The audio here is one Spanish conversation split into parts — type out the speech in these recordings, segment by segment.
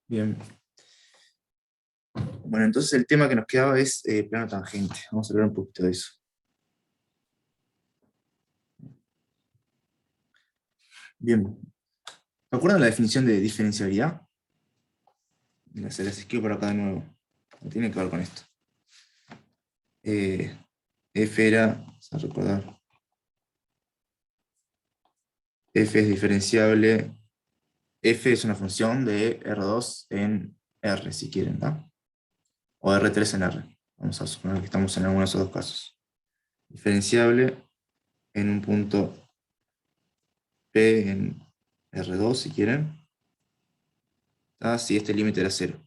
Bien. Bueno, entonces el tema que nos quedaba es plano tangente. Vamos a hablar un poquito de eso. Bien. ¿Se acuerdan la definición de diferenciabilidad? Se las escribo por acá de nuevo. No tiene que ver con esto. F era, vamos a recordar, F es diferenciable. F es una función de R2 en R, si quieren, ¿no? O R3 en R. Vamos a suponer que estamos en alguno de esos dos casos. Diferenciable en un punto P en R2, si quieren. Si este límite era 0.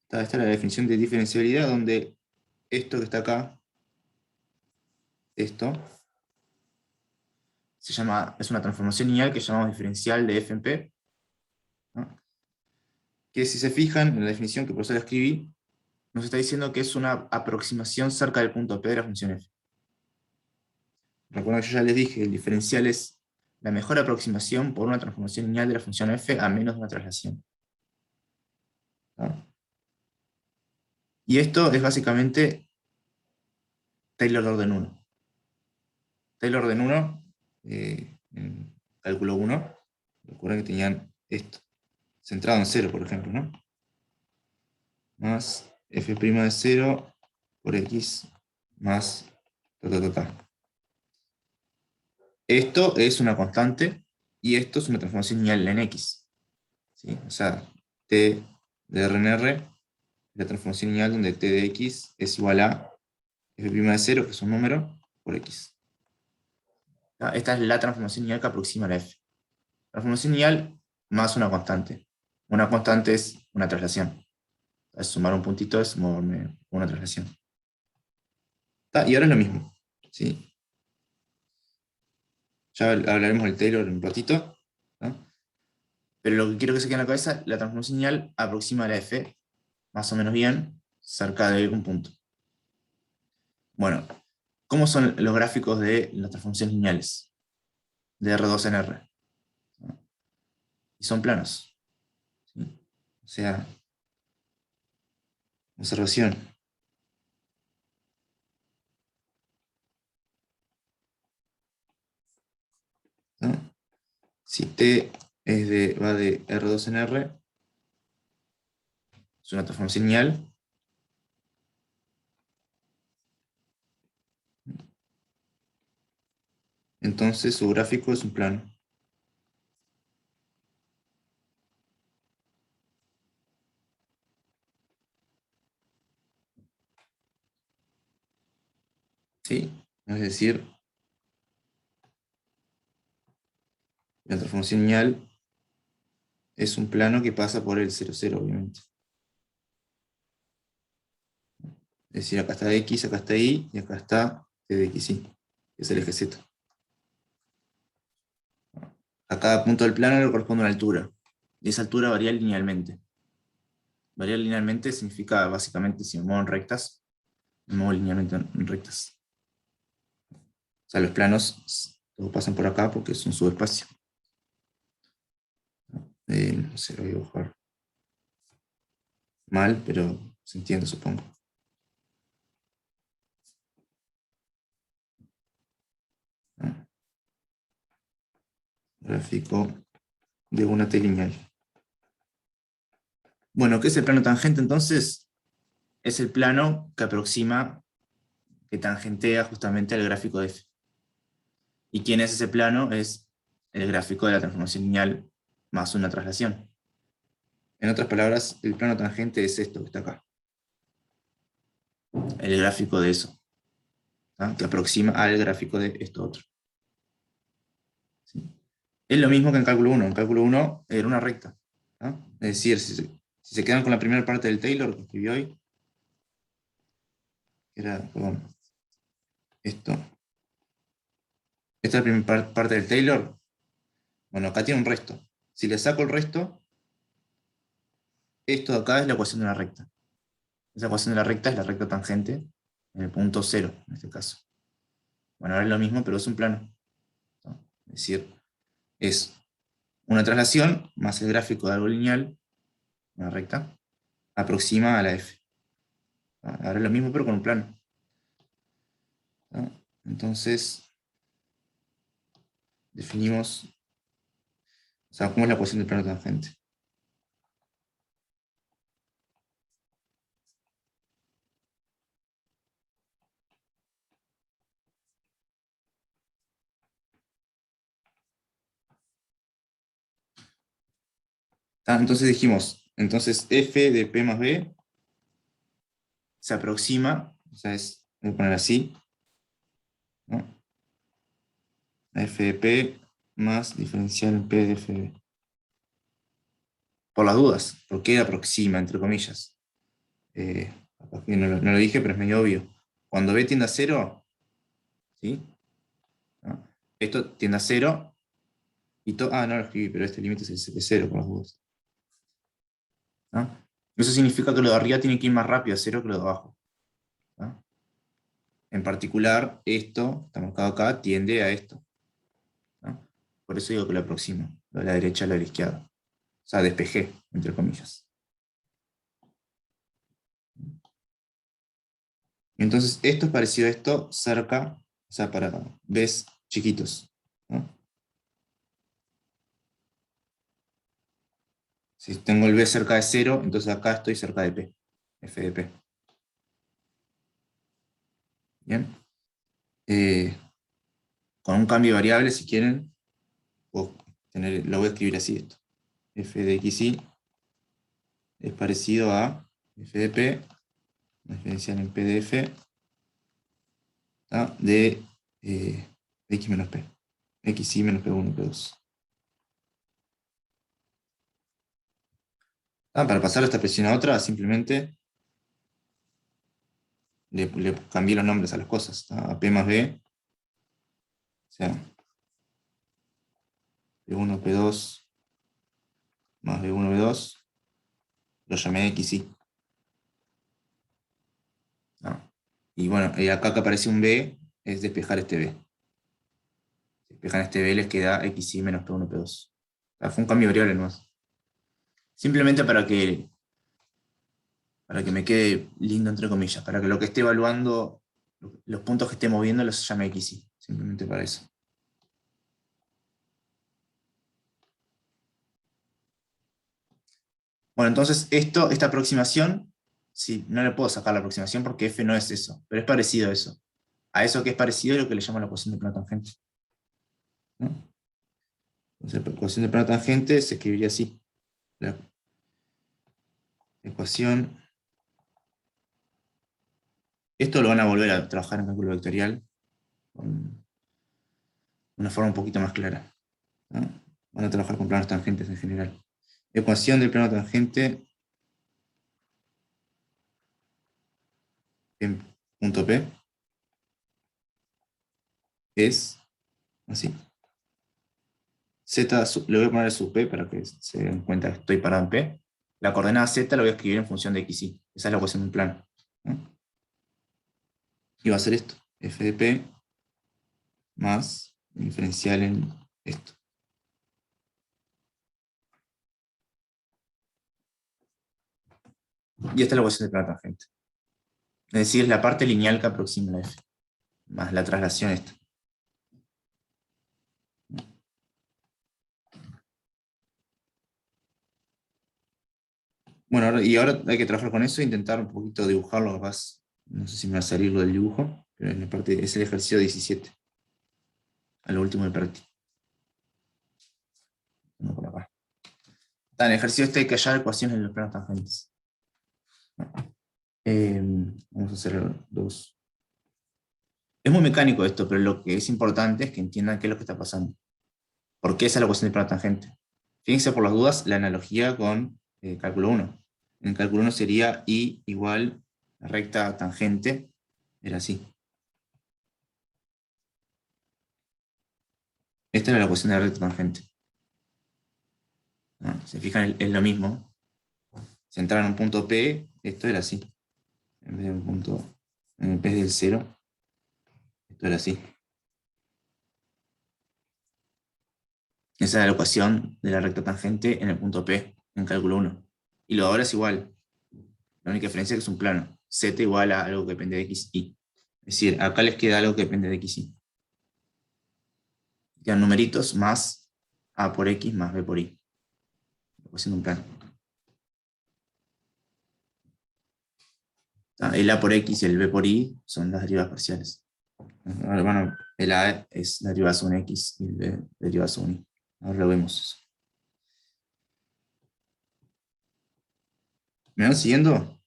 Esta es la definición de diferenciabilidad, donde esto que está acá, esto, es una transformación lineal que llamamos diferencial de f en p, ¿no? Que si se fijan en la definición que por eso la escribí, nos está diciendo que es una aproximación cerca del punto P de la función f. Recuerden que yo ya les dije, el diferencial es la mejor aproximación por una transformación lineal de la función f a menos de una traslación, ¿no? Y esto es básicamente Taylor de orden 1. Taylor de orden 1, en cálculo 1, recuerden que tenían esto, centrado en 0, por ejemplo, ¿no? Más f' de 0 por x más ta. Esto es una constante y esto es una transformación lineal en x, ¿sí? O sea, t de R en R, la transformación lineal donde t de x es igual a f' de 0, que es un número, por x. Esta es la transformación lineal que aproxima a la f. Transformación lineal más una constante. Una constante es una traslación. Es sumar un puntito es moverme una traslación. Y ahora es lo mismo, ¿sí? Ya hablaremos del Taylor en un ratito, ¿no? Pero lo que quiero que se quede en la cabeza, la transformación lineal aproxima a la f más o menos bien cerca de un punto. Bueno, ¿cómo son los gráficos de las transformaciones lineales? De R2 en R. Y son planos, ¿sí? O sea, observación. ¿No? Si t va de R2 en R, es una transformación lineal. Entonces su gráfico es un plano. ¿Sí? Es decir, la transformación lineal es un plano que pasa por el 0, 0, obviamente. Es decir, acá está x, acá está y, y acá está t de x, y, que es el eje z. A cada punto del plano le corresponde una altura. Y esa altura varía linealmente. Variar linealmente significa, básicamente, si me muevo en rectas, me muevo linealmente en rectas. O sea, los planos todos pasan por acá porque es un subespacio. No sé, lo voy a dibujar mal, pero se entiende, supongo. Gráfico de una T lineal. Bueno, ¿qué es el plano tangente entonces? Es el plano que aproxima, que tangentea justamente al gráfico de f. ¿Y quién es ese plano? Es el gráfico de la transformación lineal más una traslación. En otras palabras, el plano tangente es esto que está acá. El gráfico de eso, ¿tá? Que aproxima al gráfico de esto otro. ¿Sí? Es lo mismo que en cálculo 1. En cálculo 1 era una recta, ¿tá? Es decir, si se quedan con la primera parte del Taylor que escribí hoy, era, perdón, esto. Esta es la primera parte del Taylor. Bueno, acá tiene un resto. Si le saco el resto, esto de acá es la ecuación de una recta. Esa ecuación de la recta es la recta tangente en el punto 0, en este caso. Bueno, ahora es lo mismo, pero es un plano, ¿no? Es decir, es una traslación más el gráfico de algo lineal, una recta, aproxima a la f. Ahora es lo mismo, pero con un plano, ¿no? Entonces, definimos, o sea, ¿cómo es la ecuación del plano tangente? Entonces dijimos, entonces f de p más b se aproxima, o sea, voy a poner así, ¿no? F de p más diferencial en p de f de b. Por las dudas, ¿por qué aproxima, entre comillas? Capaz que no lo dije, pero es medio obvio. Cuando b tiende a 0, ¿sí? ¿No? Esto tiende a 0, y no lo escribí, pero este límite es de 0, por las dudas, ¿no? Eso significa que lo de arriba tiene que ir más rápido a 0 que lo de abajo, ¿no? En particular, esto, está marcado acá, tiende a esto, ¿no? Por eso digo que lo aproximo, lo de la derecha a lo de la izquierda. O sea, despejé, entre comillas. Entonces, esto es parecido a esto cerca, o sea, para b's chiquitos, ¿no? Si tengo el b cerca de 0, entonces acá estoy cerca de p, f de p. Bien. Con un cambio de variable, si quieren, lo voy a escribir así esto. F de xy es parecido a f de p, diferencial en p de f, de x menos p. Xy menos p1, p2. Para pasar esta expresión a otra, simplemente le cambié los nombres a las cosas. A p más b, o sea, p1, p2 más b1, b2, lo llamé xy. Y bueno, acá que aparece un b, es despejar este b. Despejan este b, les queda xy menos p1, p2. Fue un cambio de variable nomás. Simplemente para que me quede lindo, entre comillas, para que lo que esté evaluando, los puntos que esté moviendo los llame xy. Simplemente para eso. Bueno, entonces esta aproximación, sí, no le puedo sacar la aproximación porque f no es eso, pero es parecido a eso. A eso que es parecido es lo que le llamo la ecuación de plano tangente, ¿no? Entonces, la ecuación de plano tangente se escribiría así. La ecuación. Esto lo van a volver a trabajar en cálculo vectorial con una forma un poquito más clara, ¿no? Van a trabajar con planos tangentes en general. Ecuación del plano tangente en punto P es así. Z, le voy a poner sub P para que se den cuenta que estoy parado en P. La coordenada Z la voy a escribir en función de xy. Esa es la ecuación del plano, ¿no? Y va a ser esto, f de P más diferencial en esto. Y esta es la ecuación del plano tangente. Es decir, es la parte lineal que aproxima la f, más la traslación esta. Bueno, y ahora hay que trabajar con eso e intentar un poquito dibujarlo, capaz. No sé si me va a salir lo del dibujo, pero en la parte, es el ejercicio 17. A lo último del práctico. No, por acá. En el ejercicio este hay que hallar ecuaciones de los planos tangentes. Vamos a hacer dos. Es muy mecánico esto, pero lo que es importante es que entiendan qué es lo que está pasando. ¿Por qué esa es la ecuación del plano tangente? Fíjense por las dudas la analogía con cálculo 1. En cálculo 1 sería I igual recta tangente, era así. Esta era la ecuación de la recta tangente. ¿No? Se fijan, es lo mismo. si entrara en un punto P, esto era así. En vez de un punto, en vez del 0, esto era así. Esa es la ecuación de la recta tangente en el punto P, en cálculo 1. Y lo de ahora es igual. La única diferencia es que es un plano. Z igual a algo que depende de x, y. Es decir, acá les queda algo que depende de x, y. Quedan numeritos más a por x más b por y. Haciendo un plano. El a por x y el b por y son las derivadas parciales. Ahora, bueno, el a es la derivada sobre un x y el b derivada sobre un y. Ahora lo vemos eso. ¿Me van siguiendo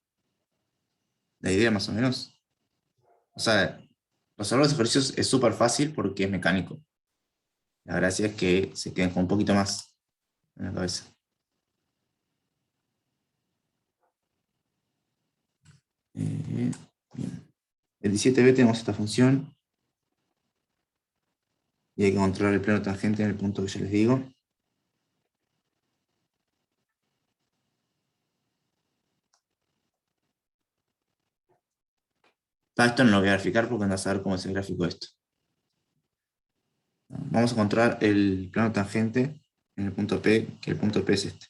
la idea más o menos? O sea, resolver los ejercicios es súper fácil porque es mecánico. La gracia es que se queden con un poquito más en la cabeza. Bien. El 17b tenemos esta función. Y hay que encontrar el plano tangente en el punto que yo les digo. Esto no lo voy a graficar porque no a saber cómo es el gráfico de esto. Vamos a encontrar el plano tangente en el punto P, que el punto P es este.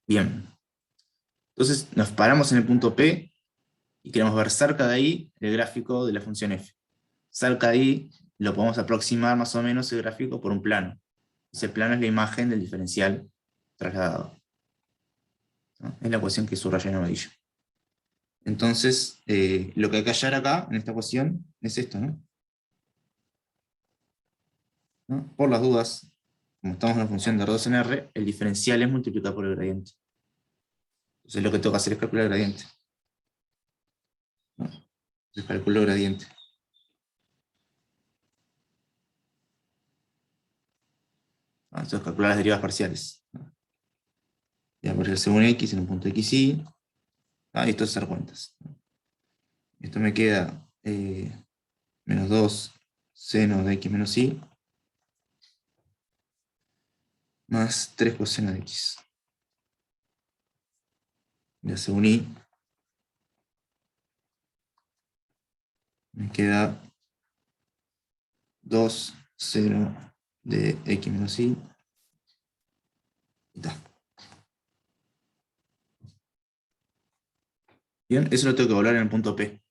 Bien. Entonces nos paramos en el punto P y queremos ver cerca de ahí el gráfico de la función f. Cerca de ahí lo podemos aproximar más o menos el gráfico por un plano. Ese plano es la imagen del diferencial trasladado, ¿no? Es la ecuación que subraya en amarillo. Entonces, lo que hay que hallar acá, en esta ecuación, es esto, ¿no? Por las dudas, como estamos en una función de R2 en R, el diferencial es multiplicado por el gradiente. Entonces lo que tengo que hacer es calcular el gradiente. Entonces calculo el gradiente. Entonces calcular las derivas parciales. Ya por el según x en un punto x, y. Y esto es hacer cuentas. Esto me queda menos 2 seno de x menos y más 3 coseno de x. Ya según y me queda 2 seno de x menos y. Y está. Bien, eso lo tengo que volar en el punto P.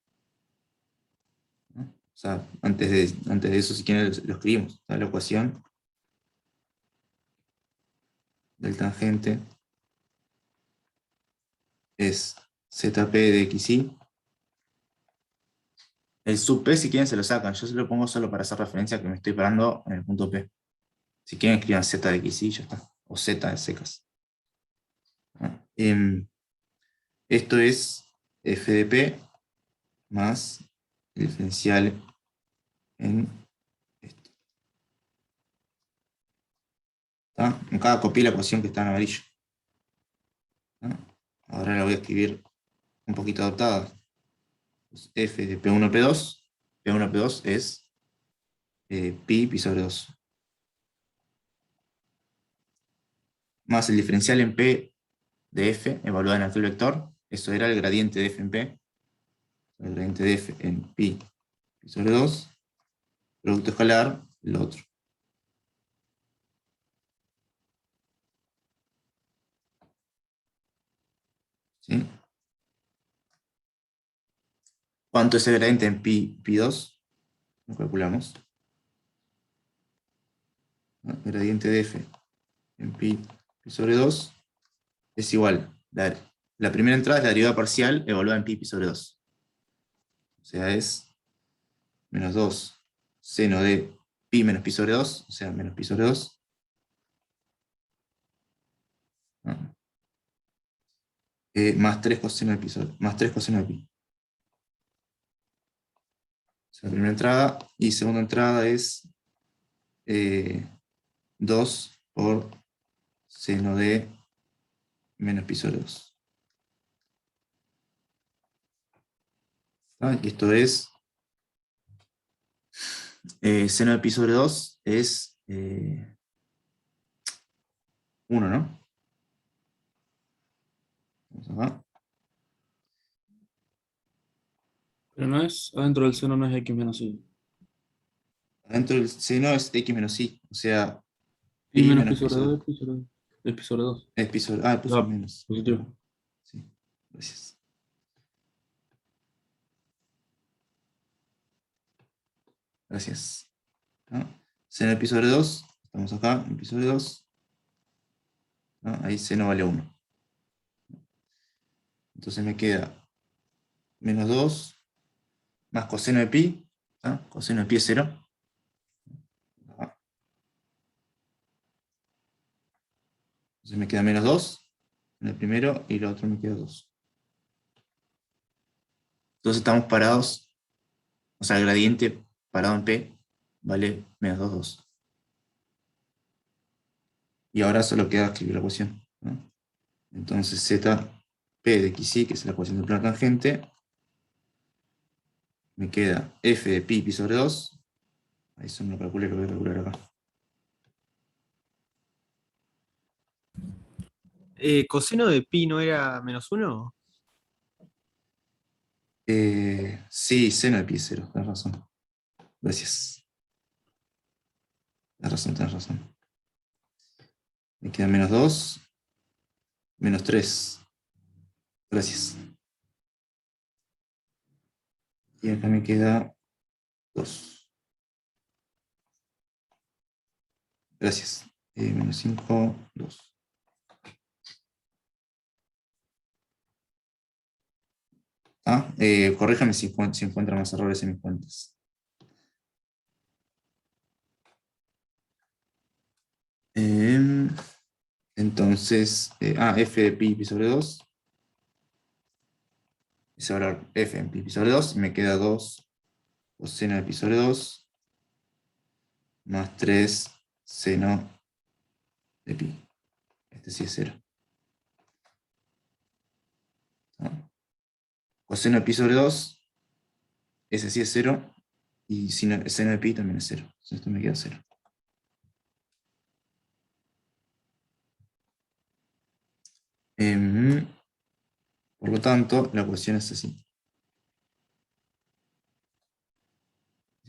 ¿No? O sea, antes de eso, si quieren, lo escribimos. Está la ecuación del tangente es zp de xy. El sub p, si quieren, se lo sacan. Yo se lo pongo solo para hacer referencia a que me estoy parando en el punto P. Si quieren, escriban z de xy, ya está. O z de secas. Esto es f de p más el diferencial en esto. ¿Está? Acá copié la ecuación que está en amarillo. ¿No? Ahora la voy a escribir un poquito adaptada. Pues f de P1, P2. P1, P2 es pi sobre 2. Más el diferencial en P de f, evaluado en aquel vector. Eso era el gradiente de f en P. El gradiente de f en pi sobre 2. Producto escalar, lo otro. ¿Sí? ¿Cuánto es el gradiente en pi2? Lo calculamos. El gradiente de f en pi sobre 2 es igual. La primera entrada es la derivada parcial evaluada en pi sobre 2. O sea, es menos 2 seno de pi menos pi sobre 2, o sea, menos pi sobre 2. ¿No? Más 3 coseno de pi más 3 coseno de pi. O sea, primera entrada. Y segunda entrada es 2 por seno de menos pi sobre 2. Y esto es Seno de pi sobre 2 es 1, ¿no? Vamos acá. Pero no es, adentro del seno no es x menos y. Adentro del seno es x menos y, o sea, Y pi menos pi menos pi sobre sobre 2 es pi sobre 2. Es pi sobre 2. es pi sobre... Ah, puse Ah, menos. positivo. Sí, gracias. Gracias. ¿No? Seno de pi sobre 2, estamos acá, en pi sobre 2. ¿No? Ahí seno vale 1. Entonces me queda menos 2 más coseno de pi. ¿Ah? Coseno de pi es 0. Entonces me queda menos 2 en el primero y el otro me queda 2. Entonces estamos parados, o sea, el gradiente parado en P vale menos 2, 2. Y ahora solo queda escribir la ecuación, ¿no? Entonces z p de xy, que es la ecuación del plano tangente, me queda f de pi sobre 2. Ahí eso me lo calculé, lo voy a calcular acá. ¿Coseno de pi no era -1? Sí, seno de pi 0, tenés razón. Gracias. Tenés razón. Me queda menos 2, menos 3. Gracias. Y acá me queda 2. Gracias. Menos 5, 2. Corríjame si encuentran más errores en mis cuentas. Entonces, f de pi sobre 2. Y sobre f en pi sobre 2. Y me queda 2 coseno de pi sobre 2 más 3 seno de pi. Este sí es 0. Coseno de pi sobre 2, ese sí es 0. Y seno de pi también es 0. Entonces esto me queda 0. Por lo tanto, la ecuación es así.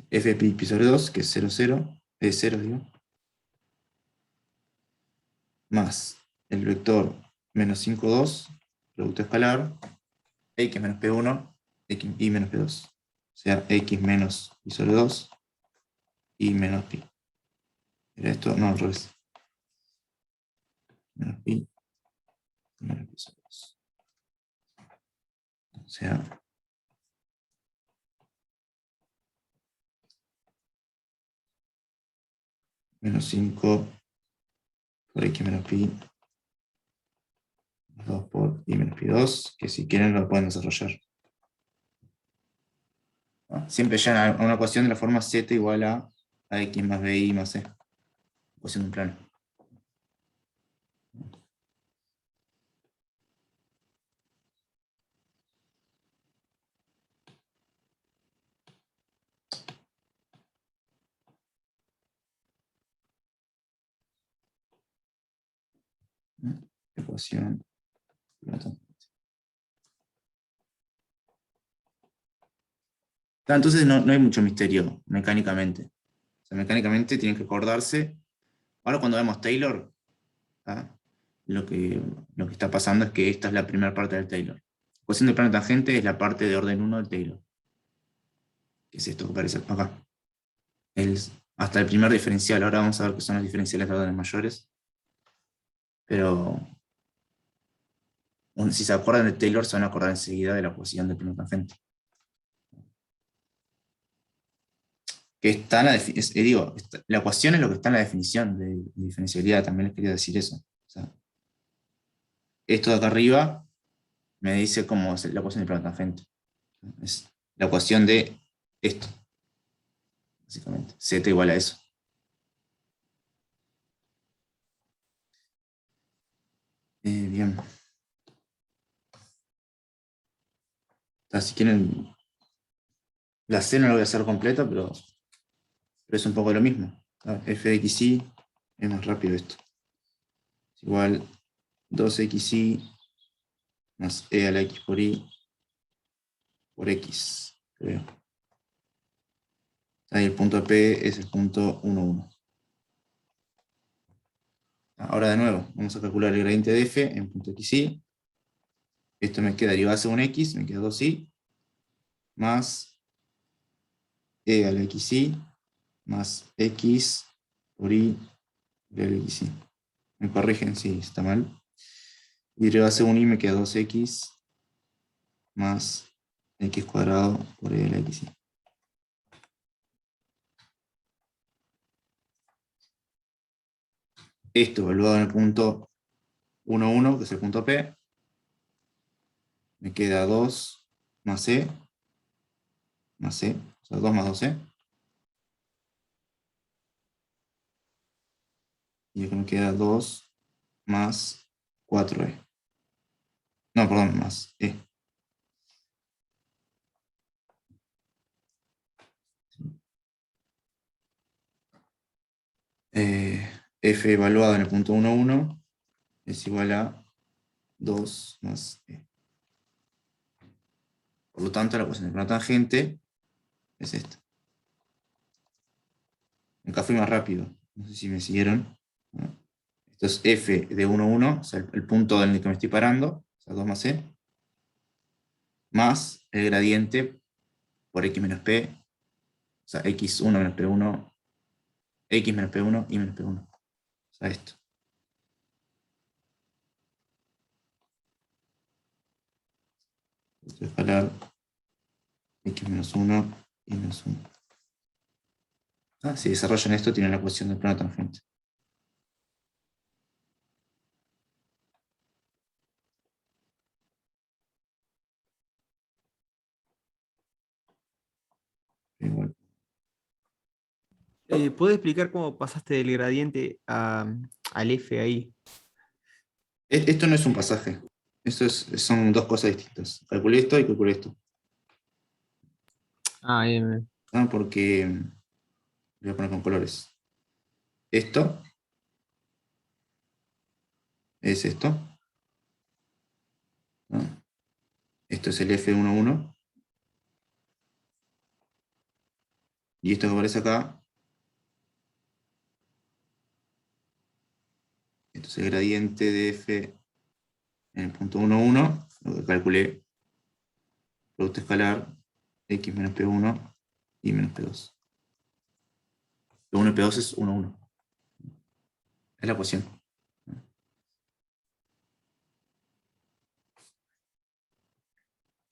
F de pi sobre 2, que es 0, 0, es 0, digo, más el vector menos 5, 2, producto escalar, x menos p1, x, y menos p2. O sea, x menos pi sobre 2, y menos pi. ¿Era esto? No, al revés. Menos pi, menos pi sobre 2. O sea, menos 5 por x menos pi, 2 por y menos pi 2, que si quieren lo pueden desarrollar. ¿No? Siempre llegan a una ecuación de la forma z igual a x más bi más c. Ecuación de un plano. Ecuación. Entonces no hay mucho misterio mecánicamente. O sea, mecánicamente tienen que acordarse. Ahora cuando vemos Taylor, ¿ah? lo que está pasando es que esta es la primera parte del Taylor. Ecuación de plano tangente es la parte de orden 1 del Taylor. Que es esto que aparece acá. Hasta el primer diferencial. Ahora vamos a ver qué son los diferenciales de órdenes mayores. Pero si se acuerdan de Taylor, se van a acordar enseguida de la ecuación de plano tangente. Que está en la ecuación es lo que está en la definición de diferencialidad, también les quería decir eso. O sea, esto de acá arriba me dice cómo es la ecuación de plano tangente. Es la ecuación de esto, básicamente. Z igual a eso. Bien. Si quieren, la C no la voy a hacer completa, pero Pero es un poco lo mismo. F de xy es más rápido esto. Es igual 2xy más e a la x por y por x, creo. Ahí el punto P es el punto 1, 1. Ahora de nuevo, vamos a calcular el gradiente de f en punto xy. Esto me queda derivada según x, me queda 2y, más e a la xy, más x por y del xy. Me corrigen si está mal. Y derivada según y me queda 2x más x cuadrado por e a la xy. Esto evaluado en el punto 1, 1, que es el punto P, me queda 2 más c, o sea, 2 más 2c. Y acá me queda 2 más 4e. No, perdón, más e. F evaluado en el punto 1, 1 es igual a 2 más e. Por lo tanto, la ecuación de plano tangente es esta. Acá fui más rápido. No sé si me siguieron. Esto es f de 1, 1, o sea, el punto en el que me estoy parando, o sea, 2 más e, más el gradiente por x menos p, o sea, x1 menos p1, x menos p1 y menos p1. O sea, esto. Voy a escalar x menos 1 y menos 1. Si desarrollan esto, tienen la ecuación del plano tangente. Igual. ¿Puedes explicar cómo pasaste del gradiente al F ahí? Esto no es un pasaje. Son dos cosas distintas. Calculé esto y calculé esto. Ah, bien. Porque voy a poner con colores. Esto es esto. ¿No? Esto es el F11. Y esto que aparece acá, esto es el gradiente de F en el punto 1, 1, lo que calculé, producto escalar, x menos P1 y menos P2. P1 y P2 es 1, 1. Es la ecuación.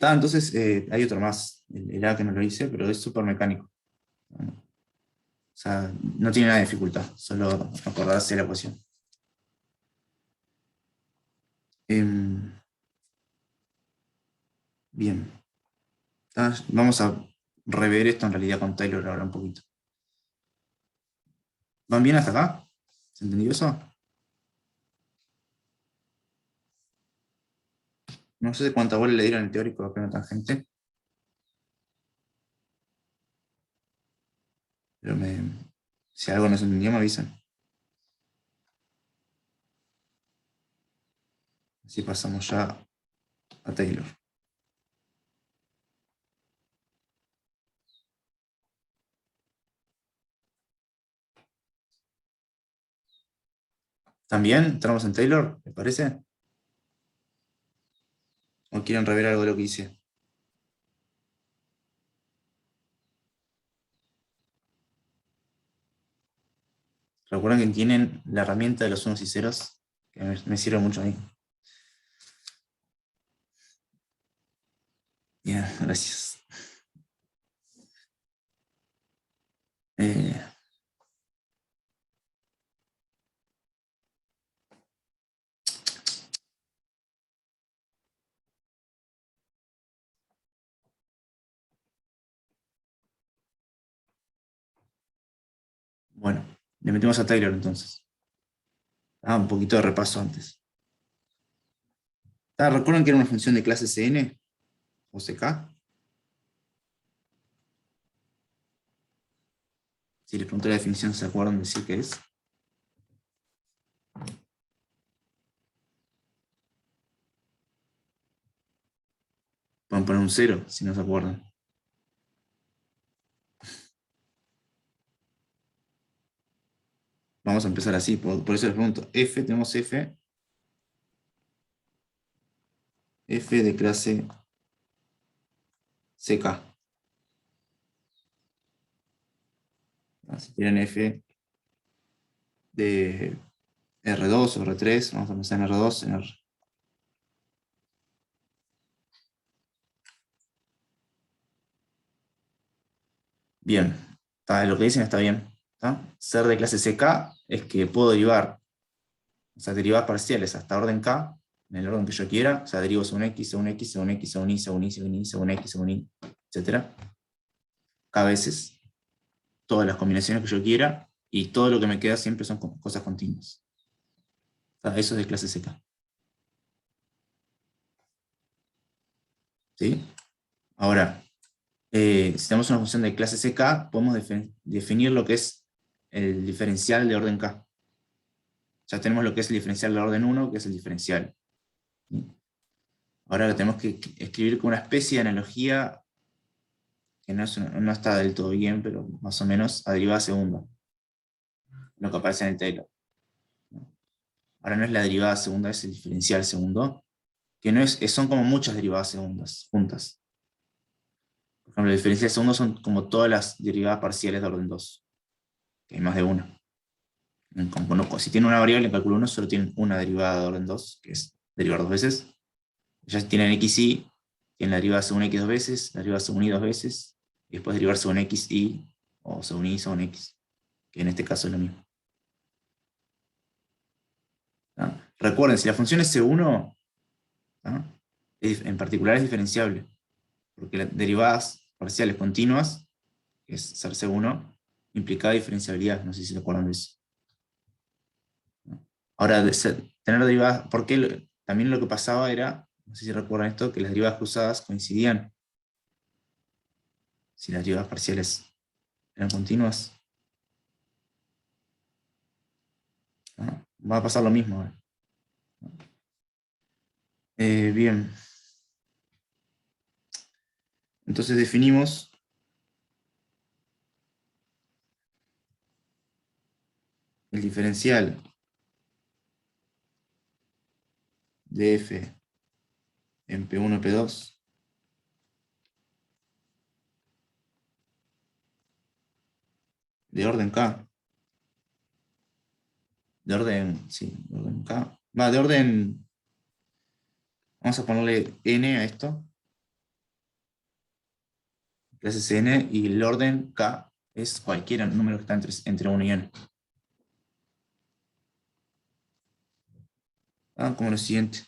Entonces hay otro más, el A que no lo hice, pero es súper mecánico. O sea, no tiene nada de dificultad, solo acordarse de la ecuación. Bien. Vamos a rever esto en realidad con Taylor ahora un poquito. ¿Van bien hasta acá? ¿Se entendió eso? No sé cuánta bola le dieron el teórico de plano tangente. Pero si algo no se entendió, me avisan. Así pasamos ya a Taylor. ¿También? ¿Entramos en Taylor? ¿Les parece? ¿O quieren rever algo de lo que hice? Recuerden que tienen la herramienta de los unos y ceros, que me sirve mucho a mí. Bien, gracias. Eh, bueno, le metemos a Taylor entonces. Un poquito de repaso antes. ¿Recuerdan que era una función de clase Cn o CK? Si les pregunto la definición, ¿se acuerdan de decir qué es? Pueden poner un 0 si no se acuerdan. Vamos a empezar así, por eso les pregunto. Tenemos F de clase CK. Si tienen F de R2 o R3, vamos a empezar en R2, en R. Bien, lo que dicen está bien. Ser de clase CK es que puedo derivar, o sea, derivadas parciales hasta orden K, en el orden que yo quiera, o sea, derivo según X, según X, según X, según Y, según Y, según Y, según X, según Y, etc. K veces, todas las combinaciones que yo quiera, y todo lo que me queda siempre son cosas continuas. O sea, eso es de clase CK. ¿Sí? Ahora, si tenemos una función de clase CK, podemos definir lo que es el diferencial de orden K. Ya tenemos lo que es el diferencial de orden 1, que es el diferencial. Ahora lo tenemos que escribir con una especie de analogía que no está del todo bien, pero más o menos a derivada segunda. Lo que aparece en el Taylor. Ahora no es la derivada segunda, es el diferencial segundo, que no son como muchas derivadas segundas juntas. Por ejemplo, el diferencial segundo son como todas las derivadas parciales de orden 2, que hay más de una. Si tiene una variable en cálculo 1, solo tienen una derivada de orden 2, que es derivar dos veces. Ya si tienen xy, tienen la derivada según x dos veces, la derivada según y dos veces, y después derivar según xy, o según y según x, que en este caso es lo mismo. Recuerden, si la función es C1, en particular es diferenciable, porque las derivadas parciales continuas, que es ser C1, implicaba diferenciabilidad, no sé si se acuerdan de eso. Ahora, tener derivadas, porque también lo que pasaba era, no sé si recuerdan esto, que las derivadas cruzadas coincidían. Si las derivadas parciales eran continuas. Va a pasar lo mismo ahora. Bien. Entonces definimos el diferencial de f en P1, P2 de orden K. De orden, sí, de orden K. De orden, vamos a ponerle n a esto. Clase es n y el orden K es cualquier número que está entre 1 y n. Como lo siguiente.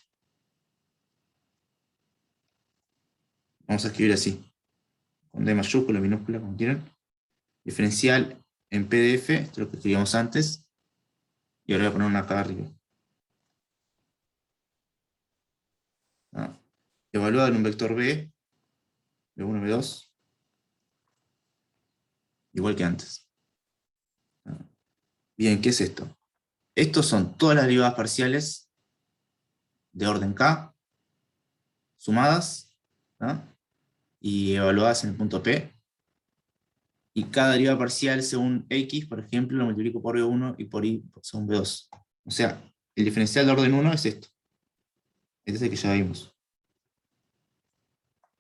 Vamos a escribir así. Con D mayúscula, minúscula, como quieran. Diferencial en PDF, esto es lo que escribíamos antes. Y ahora voy a poner una acá arriba. Evaluado en un vector B, B1, B2, igual que antes. Bien, ¿qué es esto? Estos son todas las derivadas parciales de orden K, sumadas, y evaluadas en el punto P. Y cada derivada parcial según X, por ejemplo, lo multiplico por B1 y por Y según B2. O sea, el diferencial de orden 1 es esto. Este es el que ya vimos.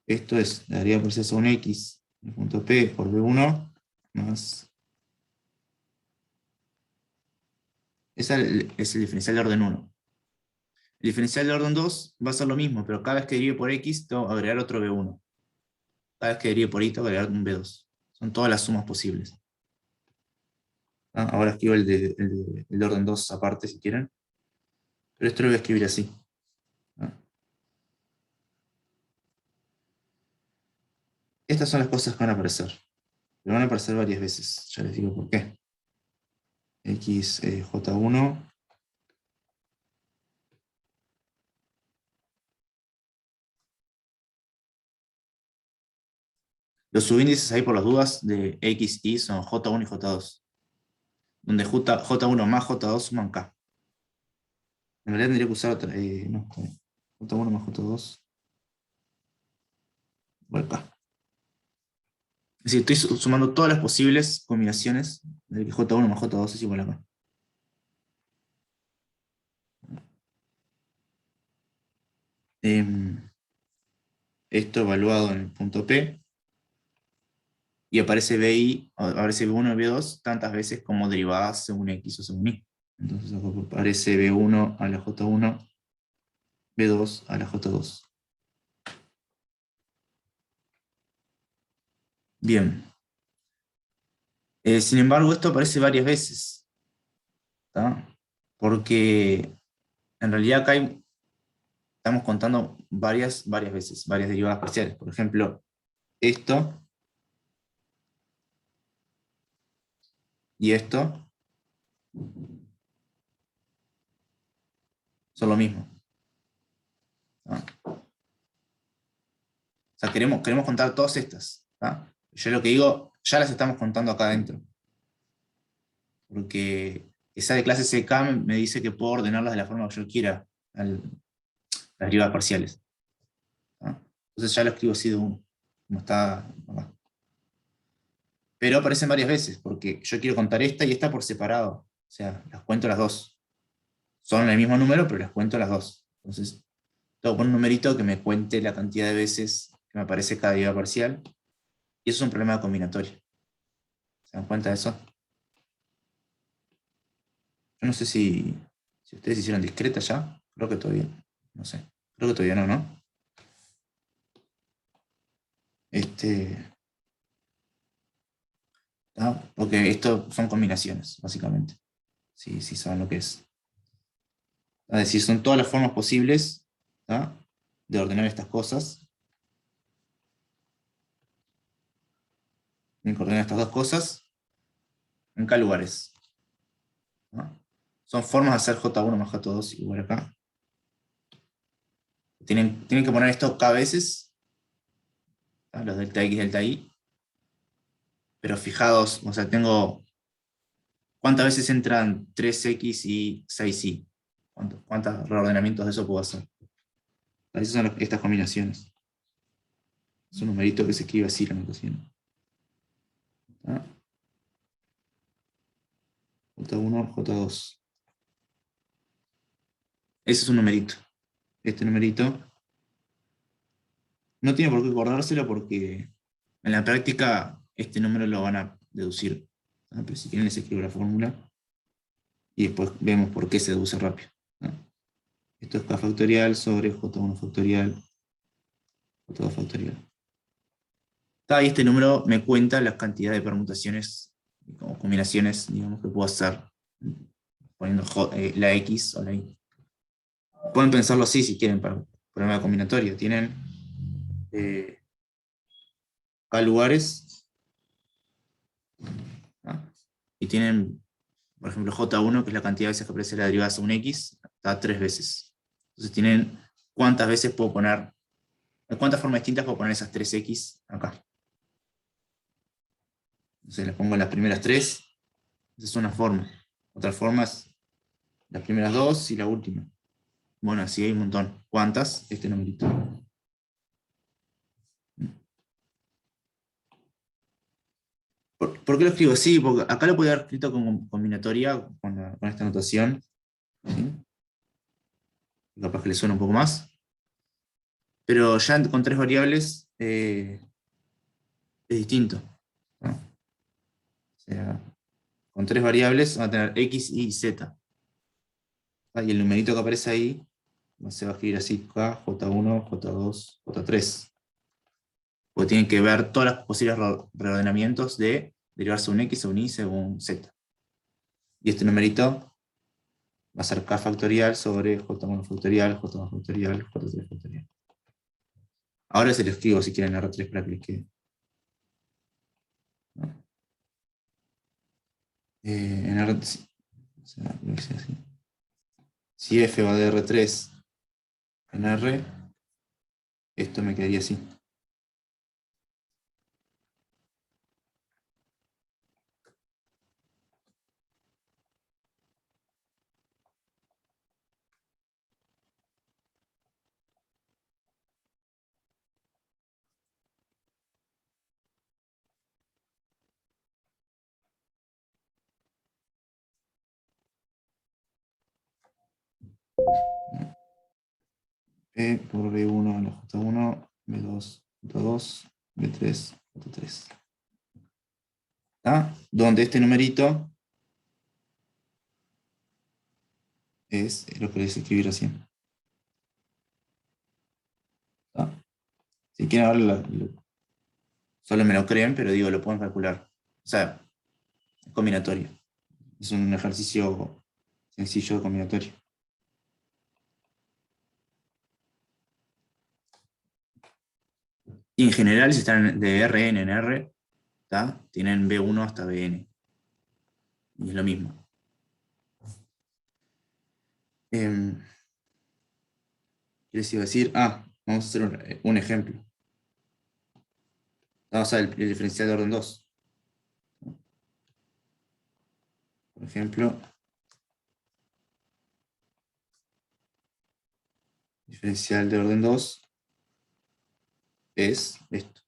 Esto es la derivada parcial según X, en el punto P por B1, más... Ese es el diferencial de orden 1. El diferencial de orden 2 va a ser lo mismo, pero cada vez que derive por X, tengo que agregar otro B1. Cada vez que derive por Y, tengo que agregar un B2. Son todas las sumas posibles. Ahora escribo el de orden 2 aparte, si quieren. Pero esto lo voy a escribir así. Estas son las cosas que van a aparecer. Pero van a aparecer varias veces. Ya les digo por qué. XJ1. Los subíndices ahí por las dudas de X, Y son J1 y J2. Donde J1 más J2 suman K. En realidad tendría que usar otra. No, está bien. J1 más J2 igual K. Es decir, estoy sumando todas las posibles combinaciones de que J1 más J2 es igual a K. Esto evaluado en el punto P. Y aparece BI, aparece B1 y B2 tantas veces como derivadas según X o según Y. Entonces acá aparece B1 a la J1, B2 a la J2. Bien. Sin embargo, esto aparece varias veces, ¿tá? Porque en realidad acá estamos contando varias veces, varias derivadas parciales. Por ejemplo, esto y esto son lo mismo, ¿tá? O sea, queremos contar todas estas, ¿tá? Yo lo que digo, ya las estamos contando acá adentro. Porque esa de clase CK me dice que puedo ordenarlas de la forma que yo quiera, las derivadas parciales, ¿tá? Entonces ya lo escribo así de uno, como está acá. Pero aparecen varias veces, porque yo quiero contar esta y esta por separado. O sea, las cuento las dos. Son el mismo número, pero las cuento las dos. Entonces, tengo que poner un numerito que me cuente la cantidad de veces que me aparece cada derivada parcial. Y eso es un problema de combinatoria. ¿Se dan cuenta de eso? Yo no sé si ustedes hicieron discreta ya. Creo que todavía. No sé. Creo que todavía no, ¿no? ¿Tá? Porque esto son combinaciones, básicamente. Si saben lo que es. Es decir, son todas las formas posibles, ¿tá?, de ordenar estas cosas. Tienen que ordenar estas dos cosas en K lugares, ¿no? Son formas de hacer J1 más J2 igual acá. Tienen que poner esto K veces, ¿tá?, los delta X, delta Y. Pero fijados, o sea, tengo... ¿Cuántas veces entran 3X y 6Y? ¿Cuántos reordenamientos de eso puedo hacer? Esas son estas combinaciones. Es un numerito que se escribe así la notación. ¿Tá? J1, J2. Ese es un numerito. Este numerito no tiene por qué acordárselo porque en la práctica este número lo van a deducir. ¿No? Pero si quieren les escribo la fórmula y después vemos por qué se deduce rápido, ¿no? Esto es K factorial sobre J1 factorial, J2 factorial. Y este número me cuenta las cantidades de permutaciones o combinaciones, digamos, que puedo hacer poniendo la X o la Y. Pueden pensarlo así si quieren para problema combinatorio. Tienen K lugares, ¿no? Y tienen, por ejemplo, J1, que es la cantidad de veces que aparece la derivada según X, está 3 veces. Entonces tienen cuántas veces puedo poner, cuántas formas distintas puedo poner esas 3X acá. Entonces les pongo las primeras 3, esa es una forma. Otra forma es las primeras 2 y la última. Bueno, así hay un montón. ¿Cuántas? Este numerito. ¿Por qué lo escribo así? Porque acá lo podría haber escrito como combinatoria con esta notación, ¿sí? Capaz que le suena un poco más. Pero ya con 3 variables es distinto, ¿no? O sea, con 3 variables van a tener X, Y, Z. Y el numerito que aparece ahí se va a escribir así: K, J1, J2, J3. Porque tienen que ver todos los posibles reordenamientos de derivarse un X, un Y, según Z. Y este numerito va a ser K factorial sobre J1 factorial, J2 factorial, J3 factorial. Ahora se lo escribo si quieren R3 para que les quede, ¿no? En R, o sea, lo hice así. Si F va de R3 en R, esto me quedaría así. P por B1 a la J1, B2, J2, B3, J3. ¿Está? Donde este numerito es lo que les escribí recién. ¿Está? Si quieren ahora solo me lo creen, pero digo, lo pueden calcular. O sea, combinatorio. Es un ejercicio sencillo de combinatorio. Y en general, si están de Rn en R, ¿tá? Tienen B1 hasta Bn. Y es lo mismo. ¿Qué les iba a decir? Vamos a hacer un ejemplo. Vamos a ver el diferencial de orden 2. Por ejemplo, diferencial de orden 2 es esto.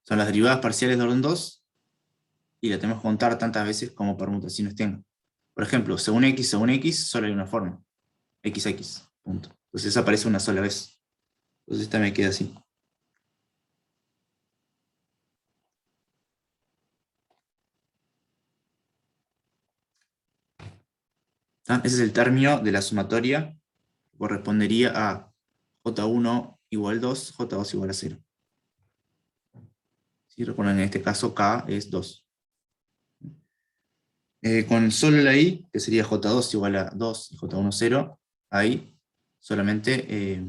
Son las derivadas parciales de orden 2 y la tenemos que contar tantas veces como permutaciones tengan. Por ejemplo, según x, solo hay una forma. XX, punto. Entonces esa aparece una sola vez. Entonces esta me queda así. Ese es el término de la sumatoria que correspondería a J1 igual 2, J2 igual a 0. ¿Sí? Recuerden, en este caso K es 2. Con solo la I, que sería J2 igual a 2 y J1 0, hay solamente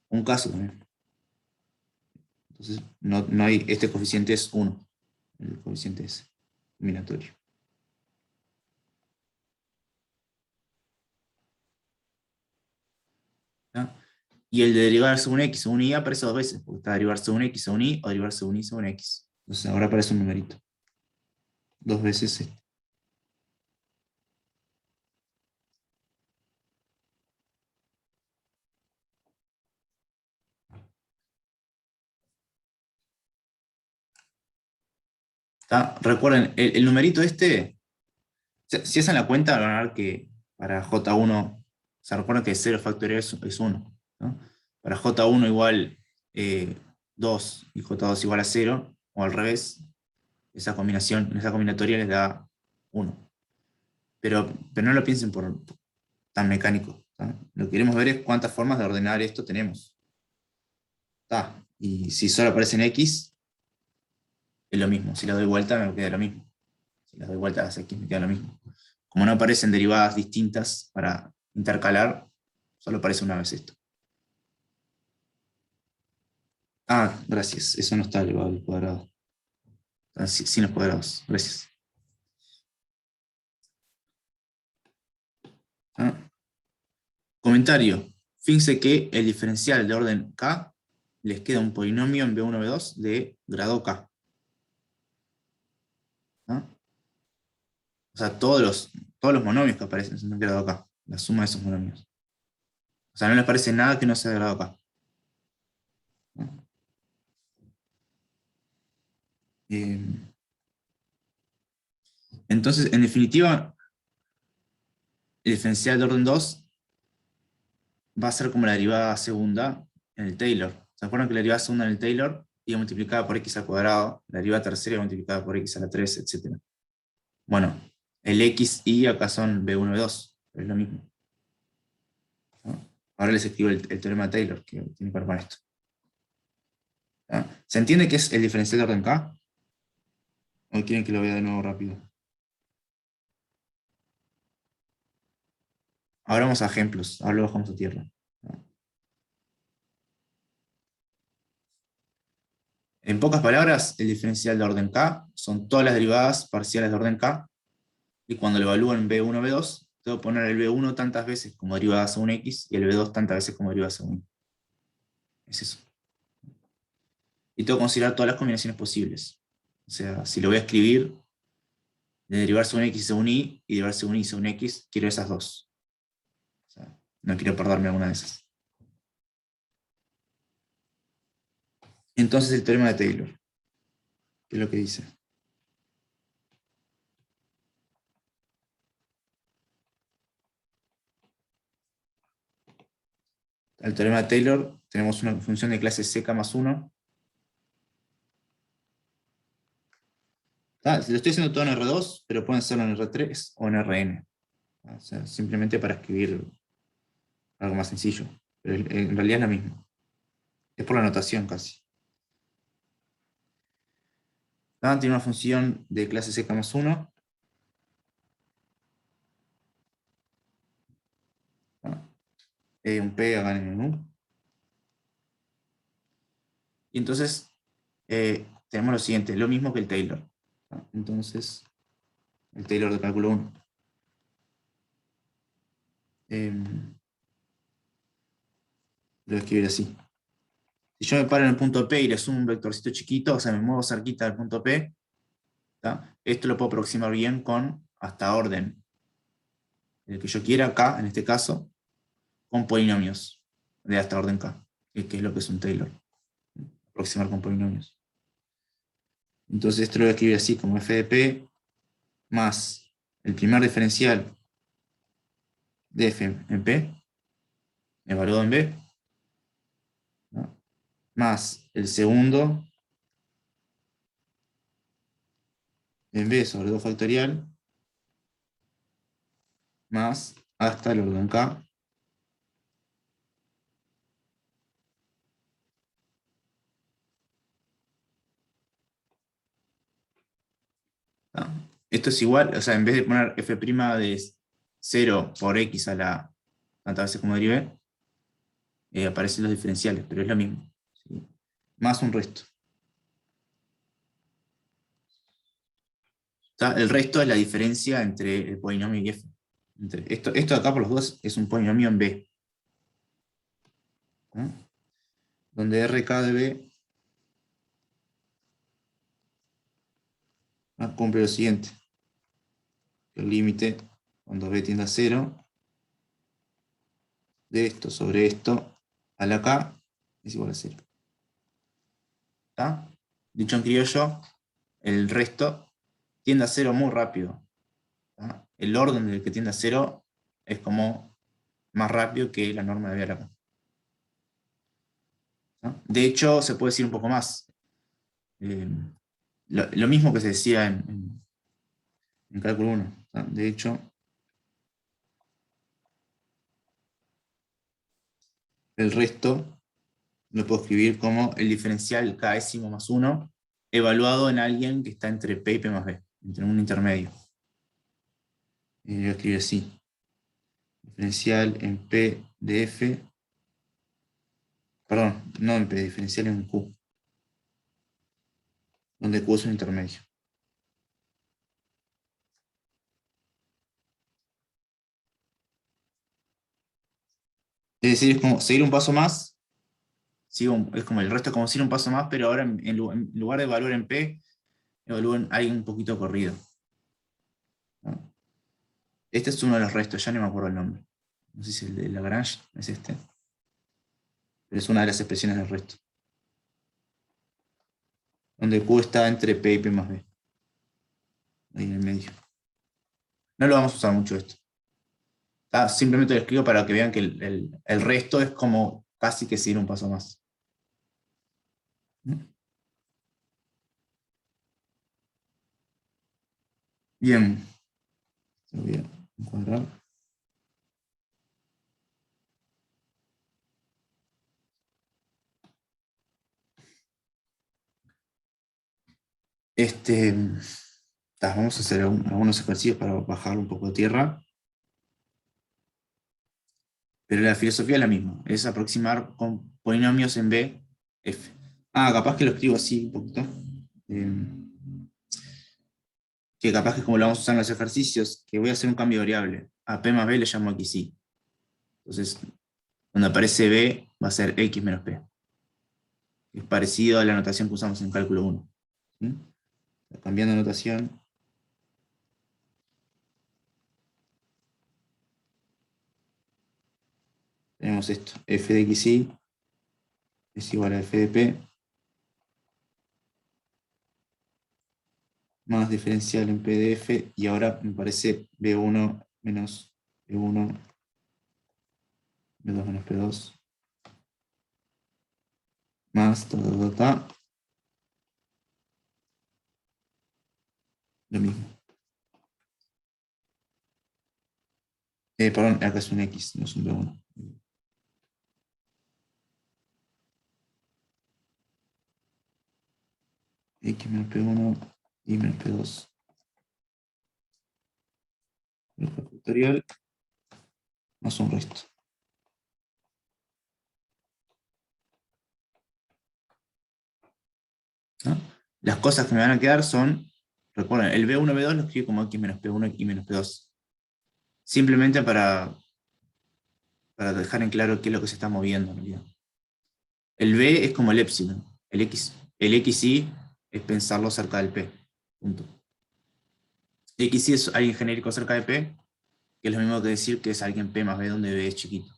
un caso también. Entonces no hay, este coeficiente es 1. El coeficiente es combinatorio. ¿Ya? Y el de derivar según x según y aparece dos veces, porque está derivar según x según y o derivar según y según x. Entonces ahora aparece un numerito. Dos veces este. ¿Está? Recuerden, el numerito este, si hacen la cuenta, van a ver que para J1, se recuerda que 0 factorial es 1. ¿No? Para J1 igual 2 y J2 igual a 0, o al revés, esa combinatoria les da 1. Pero no lo piensen por tan mecánico. ¿Tá? Lo que queremos ver es cuántas formas de ordenar esto tenemos. ¿Tá? Y si solo aparece en X, es lo mismo. Si la doy vuelta, me queda lo mismo. Si la doy vuelta a X, me queda lo mismo. Como no aparecen derivadas distintas para intercalar, solo aparece una vez esto. Gracias. Eso no está elevado al cuadrado. Sin los cuadrados. Gracias. Comentario. Fíjense que el diferencial de orden K les queda un polinomio en B1, B2 de grado K. O sea, todos los monomios que aparecen son de grado K. La suma de esos monomios. O sea, no les parece nada que no sea de grado K. Entonces, en definitiva, el diferencial de orden 2 va a ser como la derivada segunda en el Taylor. ¿Se acuerdan que la derivada segunda en el Taylor iba multiplicada por x al cuadrado, la derivada tercera iba multiplicada por x a la 3, etc.? Bueno, el x y acá son b1, b2, pero es lo mismo. ¿No? Ahora les escribo el teorema de Taylor, que tiene que ver con esto. ¿No? ¿Se entiende qué es el diferencial de orden K? ¿O quieren que lo vea de nuevo rápido? Ahora vamos a ejemplos, ahora lo bajamos a tierra. En pocas palabras, el diferencial de orden K son todas las derivadas parciales de orden K, y cuando lo evalúo en B1, B2, tengo que poner el B1 tantas veces como derivada según X, y el B2 tantas veces como derivada según Y. Es eso. Y tengo que considerar todas las combinaciones posibles. O sea, si lo voy a escribir, de derivar según X según Y, y derivar según Y según X, quiero esas dos. O sea, no quiero perderme alguna de esas. Entonces el teorema de Taylor, ¿qué es lo que dice? El teorema de Taylor, tenemos una función de clase seca más 1. Lo estoy haciendo todo en R2, pero pueden hacerlo en R3 o en Rn. O sea, simplemente para escribir algo más sencillo. Pero en realidad es la misma. Es por la notación casi. Tiene una función de clase seca más 1. Un P hagan en un U. Y entonces tenemos lo siguiente, lo mismo que el Taylor. Entonces, el Taylor de cálculo 1. Lo voy a escribir así. Si yo me paro en el punto P y le sumo un vectorcito chiquito, o sea, me muevo cerquita del punto P, esto lo puedo aproximar bien con hasta orden, el que yo quiera acá, en este caso, con polinomios de hasta orden K, que es lo que es un Taylor. Aproximar con polinomios. Entonces esto lo voy a escribir así como f de p más el primer diferencial de f en p, evaluado en b, ¿no? Más el segundo en b sobre 2 factorial, más hasta el orden k, ¿no? Esto es igual, o sea, en vez de poner f' de 0 por x a la tantas veces como derivé, aparecen los diferenciales, pero es lo mismo, ¿sí? Más un resto. El resto es la diferencia entre el polinomio y f. Esto de acá por los dos es un polinomio en b, ¿no? Donde RK de b cumple lo siguiente. El límite cuando b tiende a 0 de esto sobre esto a la k es igual a 0. ¿Está? Dicho en criollo, el resto tiende a 0 muy rápido. ¿Está? El orden del que tiende a 0 es como más rápido que la norma de b a la k. ¿Está? De hecho, se puede decir un poco más. Lo mismo que se decía en cálculo 1. ¿Está? De hecho, el resto lo puedo escribir como el diferencial k'ésimo más 1 evaluado en alguien que está entre P y P más B, entre un intermedio. Y lo voy a escribir así. Diferencial en P de F. Perdón, no en P, diferencial en Q. Donde Q es un intermedio. Es decir, es como seguir un paso más. Es como el resto es como seguir un paso más, pero ahora en lugar de evaluar en P, evalúo en alguien un poquito corrido, ¿no? Este es uno de los restos, ya no me acuerdo el nombre. No sé si el de Lagrange es este. Pero es una de las expresiones del resto. Donde Q está entre P y P más B. Ahí en el medio. No lo vamos a usar mucho esto. Simplemente lo escribo para que vean que el resto es como casi que seguir un paso más. Bien. Lo voy a encuadrar. Vamos a hacer algunos ejercicios para bajar un poco de tierra. Pero la filosofía es la misma. Es aproximar con polinomios en B, F. Capaz que lo escribo así un poquito. Que capaz que como lo vamos a usar en los ejercicios, que voy a hacer un cambio de variable. A P más B le llamo XY. Entonces, donde aparece B va a ser X menos P. Es parecido a la notación que usamos en cálculo 1. ¿Sí? Cambiando de notación. Tenemos esto. F de XY es igual a F de P más diferencial en PDF, y ahora me parece B1 menos B1, B2 menos P2, más lo mismo. Perdón, acá es un X, no es un B1. X menos P1 y menos P2. El factorial más un resto. ¿No? Las cosas que me van a quedar son, recuerden, el B1, B2 lo escribo como X menos P1 y menos P2. Simplemente para dejar en claro qué es lo que se está moviendo en realidad. El B es como el epsilon. El XY es pensarlo cerca del P. Punto. XY es alguien genérico cerca de P, que es lo mismo que decir que es alguien P más B donde B es chiquito.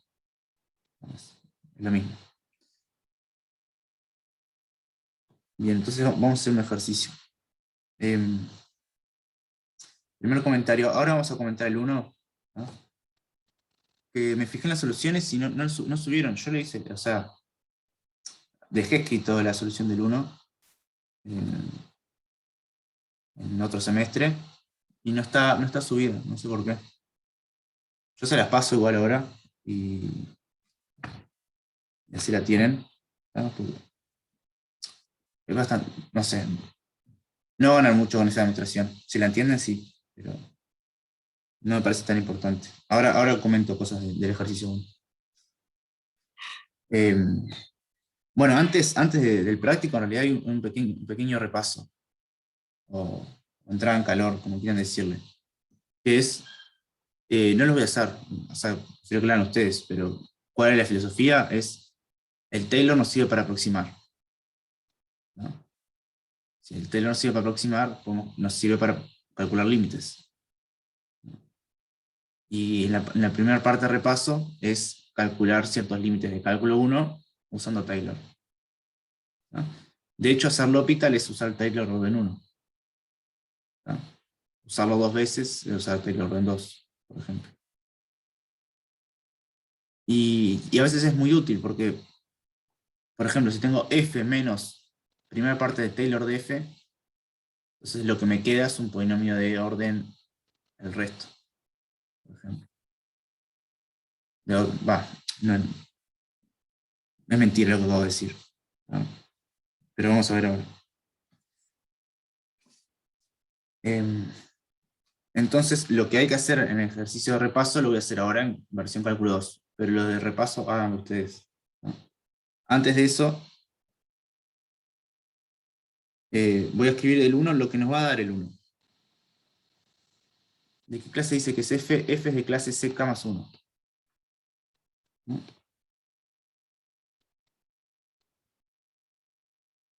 Es lo mismo. Bien, entonces vamos a hacer un ejercicio. Primer comentario. Ahora vamos a comentar el 1. ¿No? Que me fijé en las soluciones y no subieron. Yo le hice, o sea, dejé escrito la solución del 1 en otro semestre y no está subida, no sé por qué. Yo se las paso igual ahora y así la tienen. ¿No? Es bastante, no sé, no ganan mucho con esa demostración. Si la entienden, sí, pero no me parece tan importante. Ahora comento cosas del ejercicio 1. Bueno, antes del práctico, en realidad hay un pequeño repaso, o entrada en calor, como quieran decirle, que es, no los voy a hacer, o sea, prefiero que lo hagan ustedes, pero ¿cuál es la filosofía? Es, el Taylor nos sirve para aproximar, ¿no? Si el Taylor nos sirve para aproximar, nos sirve para calcular límites. Y en la primera parte de repaso es calcular ciertos límites de cálculo 1 usando Taylor, ¿no? De hecho, hacer L'Hopital es usar Taylor orden 1. ¿No? Usarlo 2 veces es usar Taylor orden 2, por ejemplo. Y a veces es muy útil porque, por ejemplo, si tengo f menos primera parte de Taylor de f, entonces lo que me queda es un polinomio de orden el resto, por ejemplo. No es mentira lo que acabo de decir, ¿no? Pero vamos a ver ahora. Entonces, lo que hay que hacer en el ejercicio de repaso lo voy a hacer ahora en versión cálculo 2, pero lo de repaso hagan ustedes, ¿no? Antes de eso, voy a escribir el 1, lo que nos va a dar el 1. ¿De qué clase dice que es f? F es de clase CK más 1. ¿No?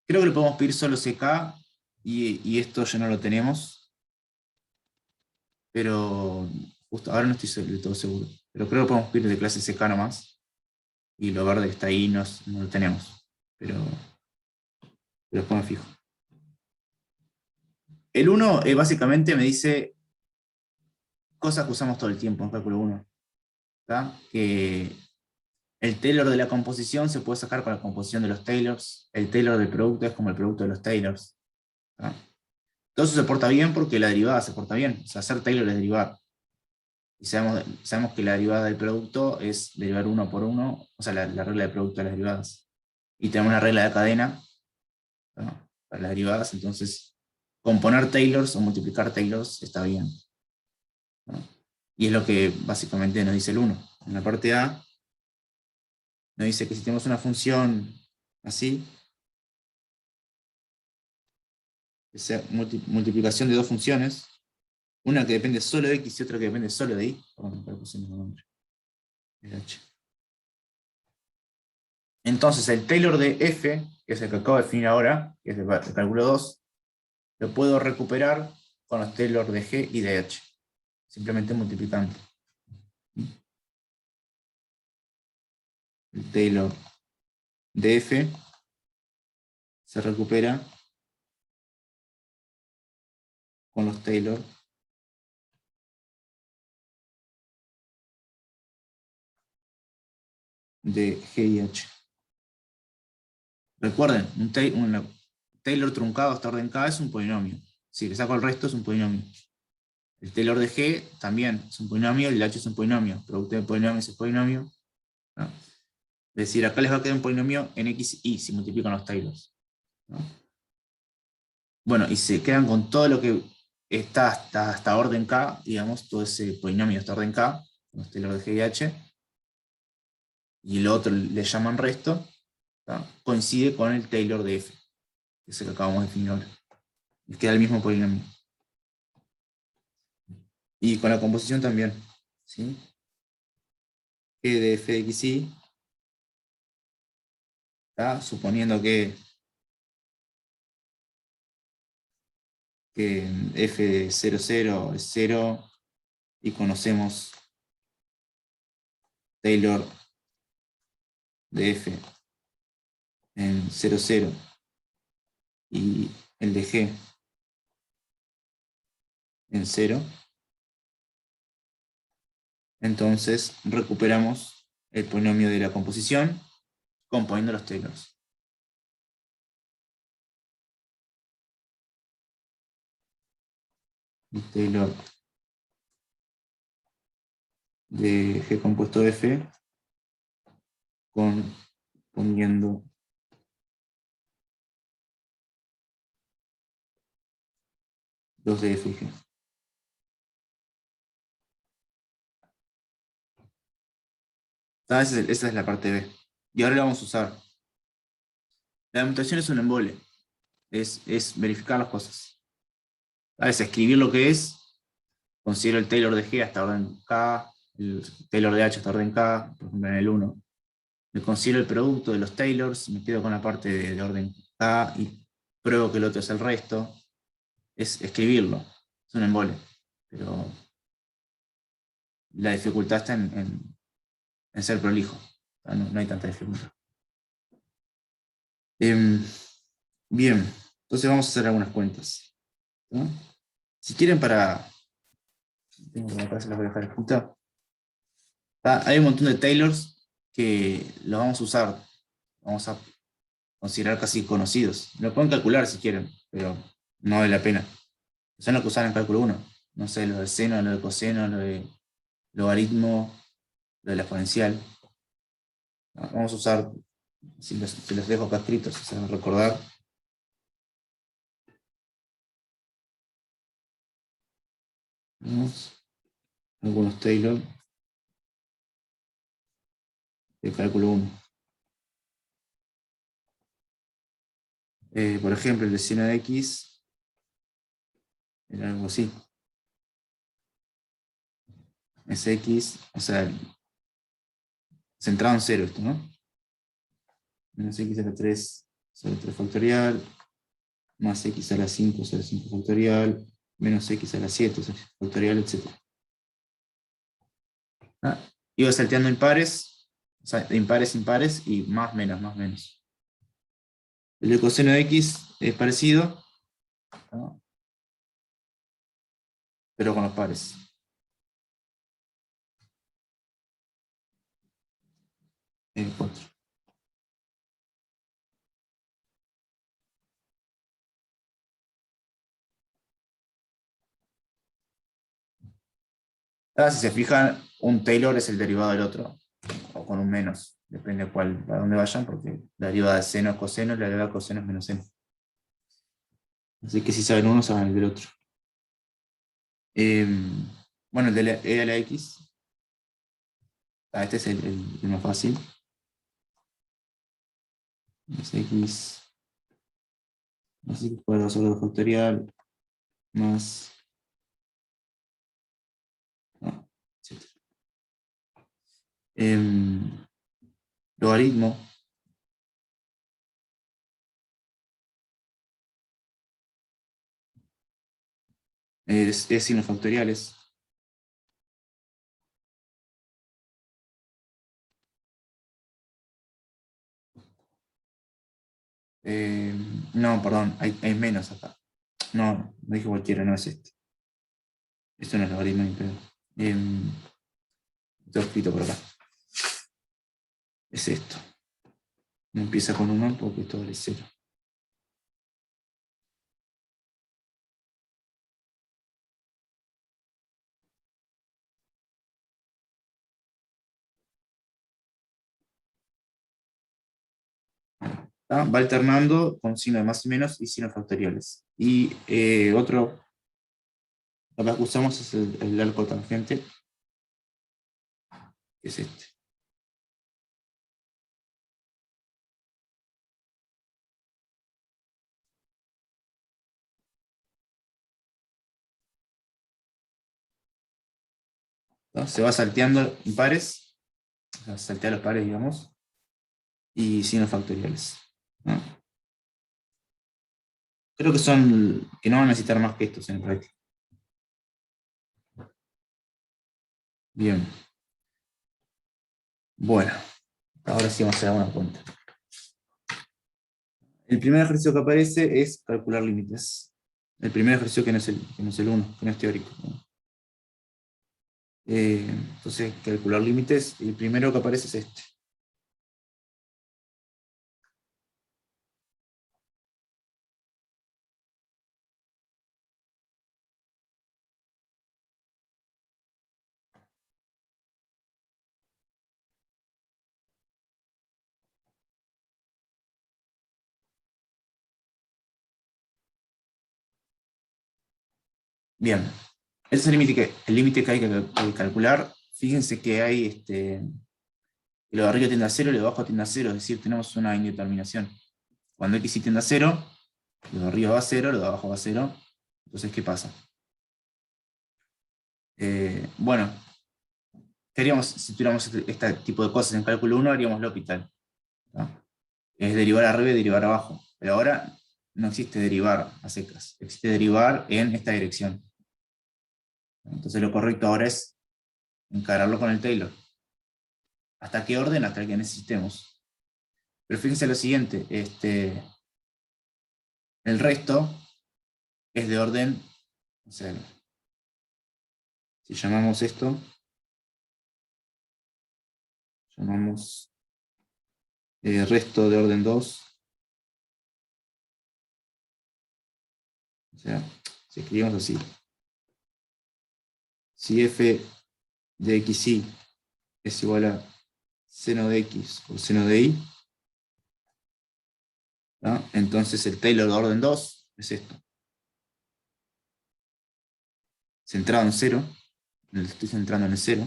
Creo que le podemos pedir solo CK, y esto ya no lo tenemos, pero justo ahora no estoy del todo seguro. Pero creo que podemos pedir de clase CK nomás, y lo verde que está ahí no lo tenemos. Pero después me fijo. El 1 básicamente me dice cosas que usamos todo el tiempo en cálculo 1. ¿Tá? Que el Taylor de la composición se puede sacar con la composición de los Taylors. El Taylor del producto es como el producto de los Taylors. ¿Tá? Todo eso se porta bien porque la derivada se porta bien. O sea, hacer Taylor es derivar. Y sabemos que la derivada del producto es derivar uno por uno, o sea, la regla de producto de las derivadas. Y tenemos una regla de cadena, ¿no? Para las derivadas, entonces componer Taylors o multiplicar Taylors está bien, ¿no? Y es lo que básicamente nos dice el 1. En la parte A nos dice que si tenemos una función así, que sea multiplicación de dos funciones, una que depende solo de x y otra que depende solo de y, perdón, acá puse el mismo nombre, h. Entonces el Taylor de f, que es el que acabo de definir ahora, que es el cálculo 2, lo puedo recuperar con los Taylor de g y de h, simplemente multiplicando. El Taylor de f se recupera con los Taylor de G y H. Recuerden, un Taylor truncado hasta orden K es un polinomio. Si le saco el resto es un polinomio. El Taylor de G también es un polinomio, el H es un polinomio. Producto de polinomios es polinomio, ¿no? Es decir, acá les va a quedar un polinomio en X y si multiplican los Taylors, ¿no? Bueno, y se quedan con todo lo que está hasta orden K, digamos, todo ese polinomio hasta orden K, los Taylor de G y H, y el otro le llaman resto, ¿no? Coincide con el Taylor de F, que es el que acabamos de definir ahora. Les queda el mismo polinomio. Y con la composición también, ¿sí? G de F de X y, ¿tá? Suponiendo que F de 0, 0 es 0 y conocemos Taylor de F en 0, 0 y el de G en 0, entonces recuperamos el polinomio de la composición componiendo los Taylors. El Taylor de G compuesto de F poniendo los de F y G. Esa es la parte B. Y ahora la vamos a usar. La demostración es un embole. Es verificar las cosas. Es escribir lo que es. Considero el Taylor de G hasta orden K, el Taylor de H hasta orden K, por ejemplo en el 1. Me considero el producto de los Taylors, me quedo con la parte de orden K y pruebo que el otro es el resto. Es escribirlo. Es un embole. Pero la dificultad está en ser prolijo. No hay tanta dificultad. Bien, entonces vamos a hacer algunas cuentas, ¿no? Si quieren tengo que acá, se las voy a dejar juntas. Hay un montón de Taylors que los vamos a usar, vamos a considerar casi conocidos. Lo pueden calcular si quieren, pero no vale la pena. Son los que usan en cálculo 1. No sé, lo del seno, lo del coseno, lo de logaritmo, lo de la exponencial. Vamos a usar, si los dejo acá escritos, si se van a recordar. Vamos. Algunos Taylor de cálculo 1. Por ejemplo, el de seno de X era algo así. Es X, o sea, centrado en 0 esto, ¿no? Menos X a la 3 sobre 3 factorial, más X a la 5 sobre 5 factorial, menos X a la 7 sobre 5 factorial, etc. Iba salteando impares, o sea, de impares, impares, y más, menos, más, menos. El de coseno de X es parecido, ¿no? Pero con los pares. El 4. Ahora, si se fijan, un Taylor es el derivado del otro, o con un menos, depende a dónde vayan, porque la derivada de seno es coseno, y la derivada de coseno es menos seno. Así que si saben uno, saben el del otro. Bueno, el de e a la x, este es el más fácil. Es x más x cuadrado sobre 2 factorial, más... no, etc. Logaritmo es signos factoriales. No, perdón, hay menos acá. No, no dije cualquiera, no es este. Esto no es logaritmo ni pedo. Está escrito por acá. Es esto. No empieza con 1 porque esto vale 0. Va alternando con signo de más y menos y signos factoriales. Y otro capaz que usamos es el arco tangente, que es este. ¿No? Se va salteando en pares, o sea, saltea los pares, digamos, y signos factoriales. ¿No? Creo que no van a necesitar más que estos en el práctico. Bien. Bueno, ahora sí vamos a hacer alguna cuenta. El primer ejercicio que aparece es calcular límites. El primer ejercicio que no es el 1, que no es teórico, ¿no? Entonces, calcular límites, el primero que aparece es este. Bien, ese es el límite que hay que calcular. Fíjense que hay lo de arriba tiende a 0 y lo de abajo tiende a 0, es decir, tenemos una indeterminación. Cuando x tiende a 0, lo de arriba va a 0, lo de abajo va a 0. Entonces, ¿qué pasa? Bueno, ¿qué haríamos si tuviéramos este tipo de cosas en cálculo 1? Haríamos L'Hopital, ¿no? Es derivar arriba y derivar abajo. Pero ahora no existe derivar a secas, existe derivar en esta dirección. Entonces lo correcto ahora es encararlo con el Taylor. ¿Hasta qué orden? Hasta el que necesitemos. Pero fíjense lo siguiente, el resto es de orden, o sea, si llamamos esto, llamamos resto de orden 2, o sea, si escribimos así, si f de xy es igual a seno de x por seno de y, ¿no? Entonces el Taylor de orden 2 es esto. Centrado en 0, estoy centrando en el 0.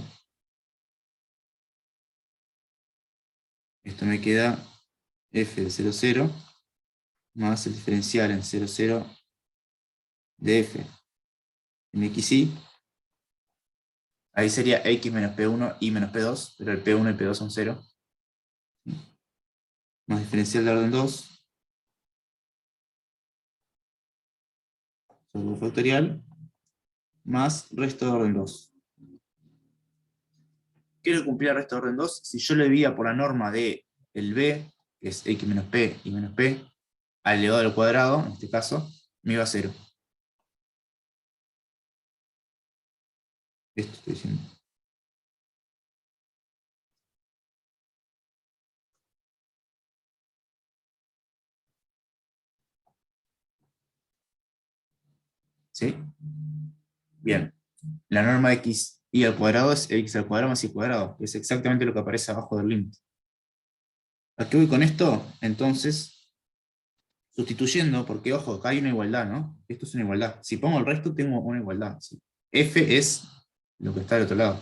Esto me queda f de 0, 0, más el diferencial en 0, 0 de f en xy. Ahí sería x menos p1 y menos p2, pero el p1 y p2 son 0. Más diferencial de orden 2 sobre el factorial, más resto de orden 2. Quiero cumplir el resto de orden 2. Si yo le dividía por la norma de el b, que es x menos p y menos p, al elevado al cuadrado, en este caso, me iba a 0. Esto estoy diciendo. ¿Sí? Bien. La norma de x y al cuadrado es x al cuadrado más y cuadrado, que es exactamente lo que aparece abajo del límite. ¿A qué voy con esto? Entonces, sustituyendo, porque ojo, acá hay una igualdad, ¿no? Esto es una igualdad. Si pongo el resto, tengo una igualdad. ¿Sí? F es lo que está del otro lado.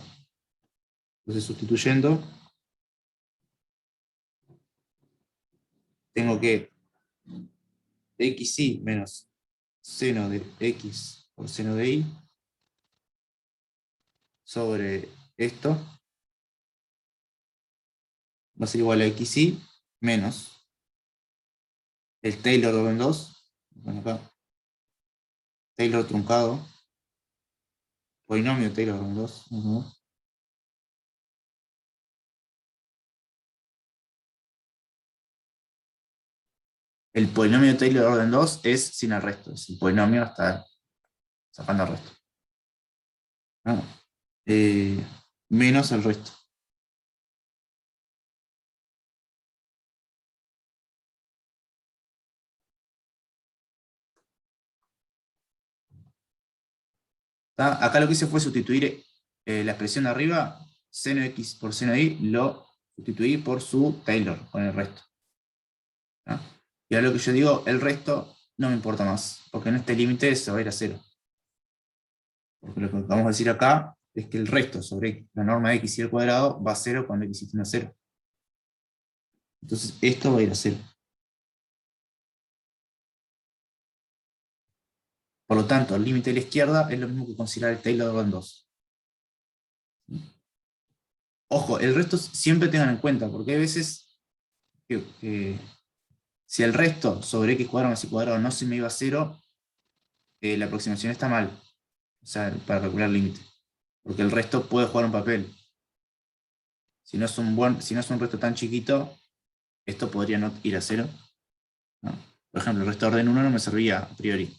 Entonces, sustituyendo, tengo que xy menos seno de x por seno de y sobre esto va a ser igual a xy menos el Taylor de orden 2, bueno, acá, Taylor truncado, polinomio Taylor de orden 2, El polinomio Taylor de orden 2 es sin el resto, es el polinomio hasta sacando el resto. ¿No? Menos el resto. ¿Está? Acá lo que hice fue sustituir la expresión de arriba, seno de x por seno de y, lo sustituí por su Taylor, con el resto. ¿No? Y ahora lo que yo digo, el resto no me importa más, porque en este límite se va a ir a 0. Porque lo que vamos a decir acá es que el resto sobre la norma de x y al cuadrado va a 0 cuando x tiende a 0. Entonces esto va a ir a 0. Por lo tanto, el límite de la izquierda es lo mismo que considerar el Taylor de orden 2. Ojo, el resto siempre tengan en cuenta, porque hay veces que si el resto sobre x cuadrado más y cuadrado no se me iba a 0, la aproximación está mal. O sea, para calcular el límite. Porque el resto puede jugar un papel. Si no es un resto tan chiquito, esto podría no ir a 0. ¿No? Por ejemplo, el resto de orden 1 no me servía a priori.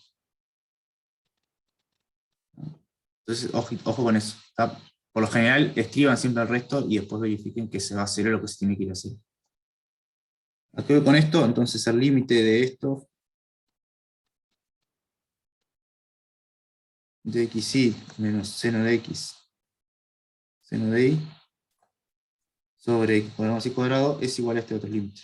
Entonces, ojo con eso. ¿Está? Por lo general, escriban siempre el resto y después verifiquen que se va a 0 lo que se tiene que ir a 0. Aquí voy con esto, entonces el límite de esto de xy menos seno de x seno de y sobre x cuadrado más y cuadrado es igual a este otro límite.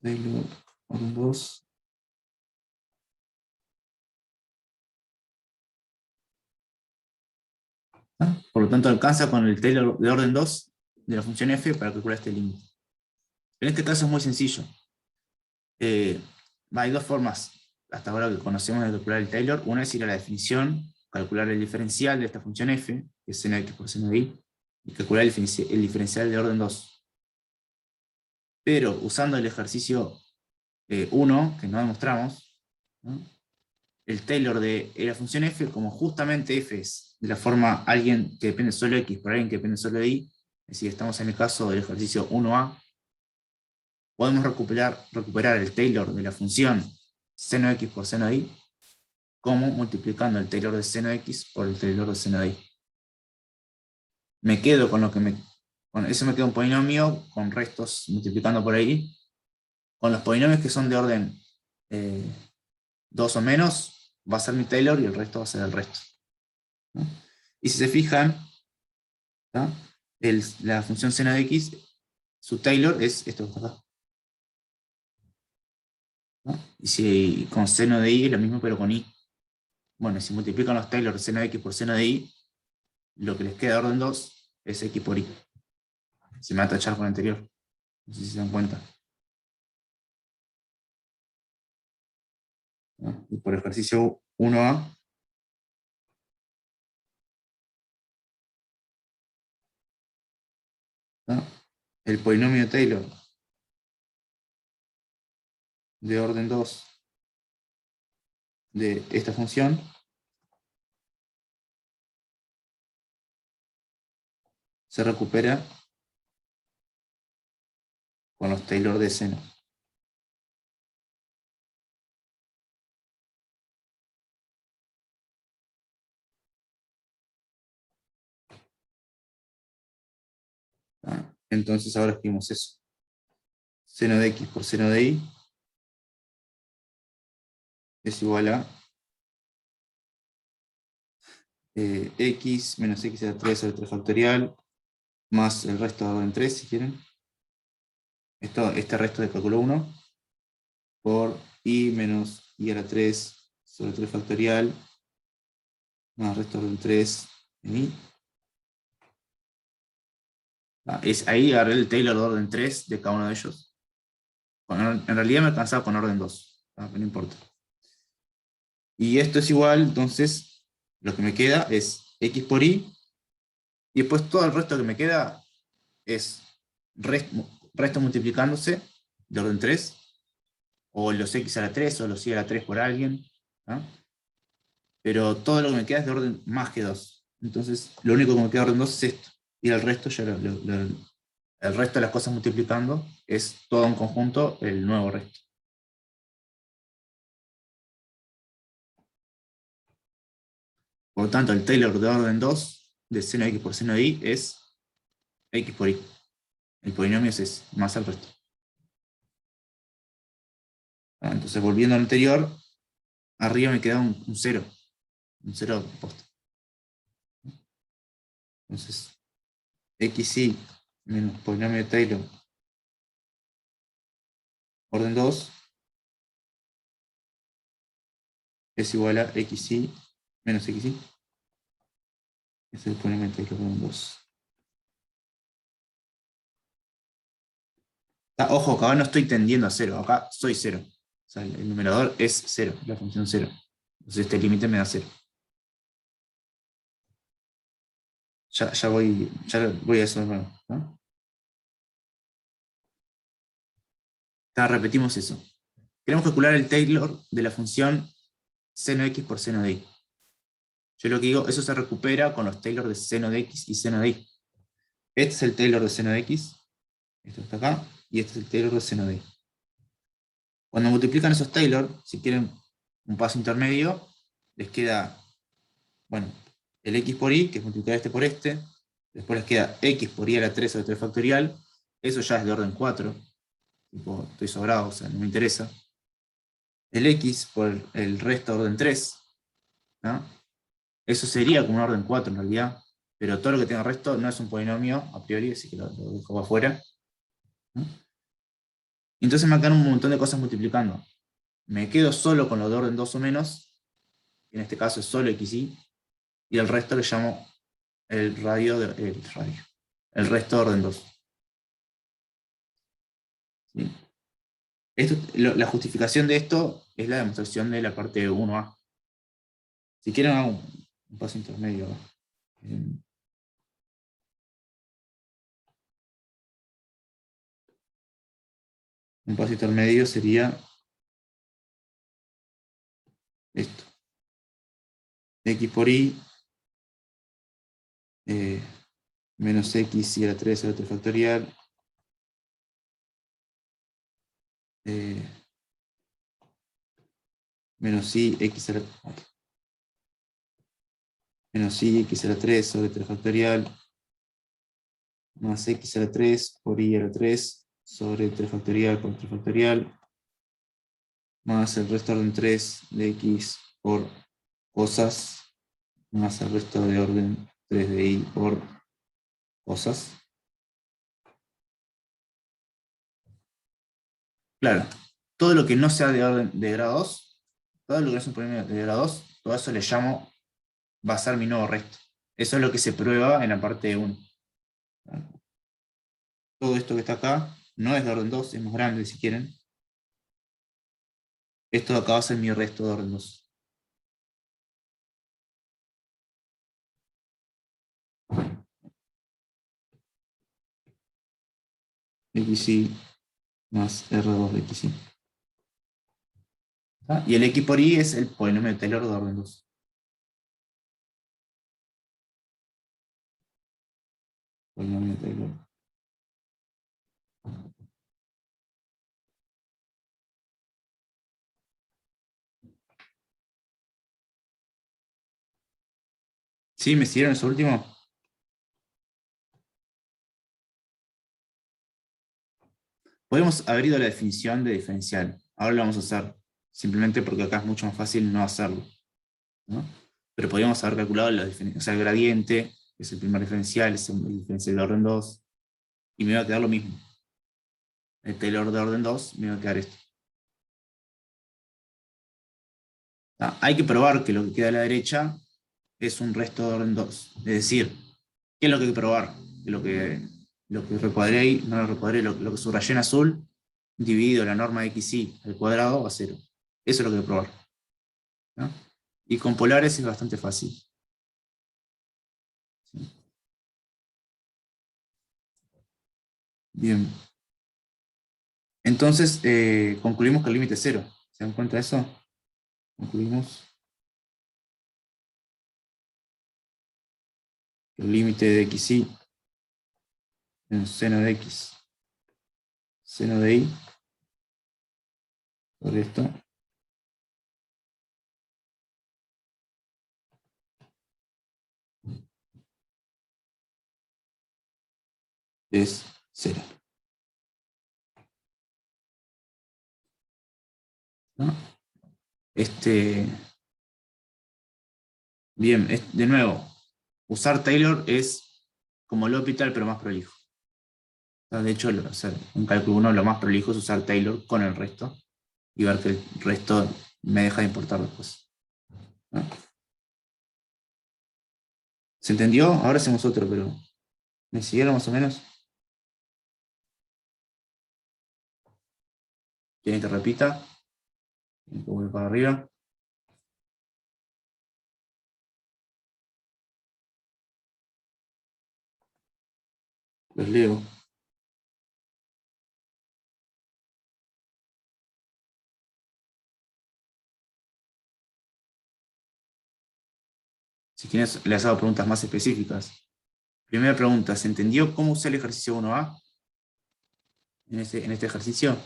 Taylor orden 2. Por lo tanto alcanza con el Taylor de orden 2 de la función f para calcular este límite. En este caso es muy sencillo. Hay dos formas hasta ahora que conocemos de calcular el Taylor. Una es ir a la definición, calcular el diferencial de esta función f, que es seno de x por seno de y calcular el diferencial de orden 2. Pero usando el ejercicio 1, que no demostramos, ¿no? El Taylor de la función f, como justamente f es de la forma alguien que depende solo de x por alguien que depende solo de y, es decir, estamos en el caso del ejercicio 1a, podemos recuperar el Taylor de la función seno de x por seno de y, como multiplicando el Taylor de seno de x por el Taylor de seno de y. Me quedo con lo que eso me queda un polinomio con restos multiplicando por ahí. Con los polinomios que son de orden 2 o menos, va a ser mi Taylor y el resto va a ser el resto. ¿No? Y si se fijan, ¿no? La función seno de x, su Taylor es esto que está acá. ¿No? Y si con seno de y es lo mismo pero con y. Bueno, si multiplican los Taylor de seno de x por seno de y, lo que les queda de orden 2 es x por y. Se me va a tachar con el anterior. No sé si se dan cuenta. ¿No? Y por ejercicio 1a, ¿no? El polinomio Taylor de orden 2 de esta función se recupera con los Taylor de seno. ¿No? Entonces ahora escribimos eso. Seno de x por seno de y es igual a x menos x a la 3 al 3 factorial más el resto de orden 3 si quieren. Este resto de cálculo 1 por y menos y a la 3 sobre 3 factorial más el resto de orden 3 en y. Ahí agarré el Taylor de orden 3 de cada uno de ellos. Bueno, en realidad me alcanzaba con orden 2, pero no importa. Y esto es igual, entonces, lo que me queda es x por y, y después todo el resto que me queda es resto multiplicándose de orden 3, o los x a la 3, o los y a la 3 por alguien, ¿no? Pero todo lo que me queda es de orden más que 2. Entonces, lo único que me queda de orden 2 es esto. Y el resto, el resto de las cosas multiplicando es todo un conjunto, el nuevo resto. Por lo tanto, el Taylor de orden 2 de seno de x por seno de y es x por y. El polinomio es ese, más el resto. Entonces, volviendo al anterior, arriba me queda un 0. Un 0 posta. Entonces, xy menos polinomio de Taylor orden 2 es igual a xy menos xy. Es el polinomio de Taylor orden 2. Ojo, acá no estoy tendiendo a 0, acá soy 0. O sea, el numerador es 0, la función 0. Entonces este límite me da 0. Ya voy a eso de nuevo, ¿no? Repetimos eso. Queremos calcular el Taylor de la función seno de x por seno de y. Yo lo que digo, eso se recupera con los Taylor de seno de x y seno de y. Este es el Taylor de seno de x, esto está acá, y este es el Taylor de seno de y. Cuando multiplican esos Taylor, si quieren un paso intermedio, les queda, bueno, el x por y, que es multiplicar este por este, después les queda x por y a la 3 sobre 3 factorial, eso ya es de orden 4, tipo, estoy sobrado, o sea, no me interesa. El x por el resto de orden 3, ¿no? Eso sería como un orden 4 en realidad, pero todo lo que tenga resto no es un polinomio a priori, así que lo dejo afuera, ¿no? Entonces me quedan un montón de cosas multiplicando. Me quedo solo con lo de orden 2 o menos, en este caso es solo xy, y el resto le llamo el el resto de orden 2. ¿Sí? La justificación de esto es la demostración de la parte 1a. Si quieren hago un paso intermedio. Un paso intermedio sería esto. X por y menos x y a la 3 a la 3 factorial menos y x a la menos y x a la 3 sobre 3 factorial más x a la 3 por y a la 3 sobre 3 factorial por 3 factorial más el resto de orden 3 de x por cosas más el resto de orden 3 de y por cosas. Claro, todo lo que no sea de orden de grado 2, todo lo que no es un polinomio de grado 2, todo eso le llamo, va a ser mi nuevo resto. Eso es lo que se prueba en la parte 1. Todo esto que está acá no es de orden 2, es más grande si quieren. Esto de acá va a ser mi resto de orden 2. XY más R2 de XY. Y el X por Y es el polinomio de Taylor de orden 2. Polinomio de Taylor. ¿Sí? ¿Me siguieron eso último? Podemos haber ido a la definición de diferencial. Ahora lo vamos a hacer, simplemente porque acá es mucho más fácil no hacerlo, ¿no? Pero podríamos haber calculado el gradiente, que es el primer diferencial, es el diferencial de orden 2, y me va a quedar lo mismo. El Taylor de orden 2 me va a quedar esto. Hay que probar que lo que queda a la derecha es un resto de orden 2. Es decir, ¿qué es lo que hay que probar? Que lo que recuadré ahí, no lo recuadré, lo que subrayé en azul, dividido la norma de xy al cuadrado a 0. Eso es lo que hay que probar, ¿no? Y con polares es bastante fácil. ¿Sí? Bien. Entonces, concluimos que el límite es 0. ¿Se dan cuenta de eso? Concluimos. el límite de xy en seno de x, seno de y, por esto, es 0. ¿No? Bien, de nuevo, usar Taylor es como L'Hopital, pero más prolijo. O sea, de hecho, en cálculo 1 lo más prolijo es usar Taylor con el resto y ver que el resto me deja de importar después. ¿No? ¿Se entendió? Ahora hacemos otro, pero ¿me siguieron más o menos? ¿Quieren que repita? Voy para arriba. Los leo. Si quieres, les hago preguntas más específicas. Primera pregunta, ¿se entendió cómo usar el ejercicio 1A en este ejercicio?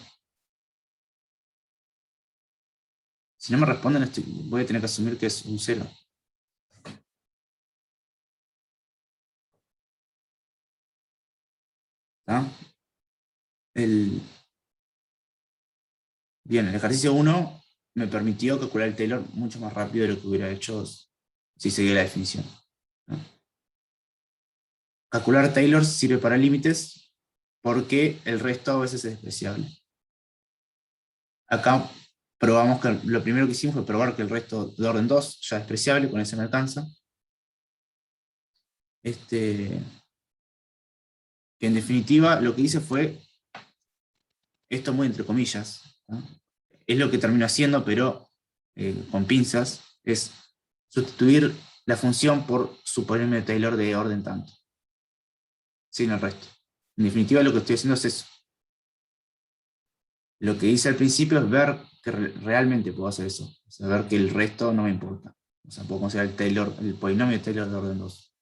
Si no me responden, voy a tener que asumir que es un 0. ¿Está? Bien, el ejercicio 1 me permitió calcular el Taylor mucho más rápido de lo que hubiera hecho si seguía la definición. ¿No? Calcular Taylor sirve para límites porque el resto a veces es despreciable. Acá probamos que lo primero que hicimos fue probar que el resto de orden 2 ya es despreciable, con eso me alcanza. Que en definitiva lo que hice fue, esto muy entre comillas, ¿no? Es lo que termino haciendo, pero con pinzas, es sustituir la función por su polinomio de Taylor de orden tanto, sin el resto. En definitiva lo que estoy haciendo es eso. Lo que hice al principio es ver que realmente puedo hacer eso, o sea, ver que el resto no me importa. O sea, puedo considerar el polinomio de Taylor de orden 2.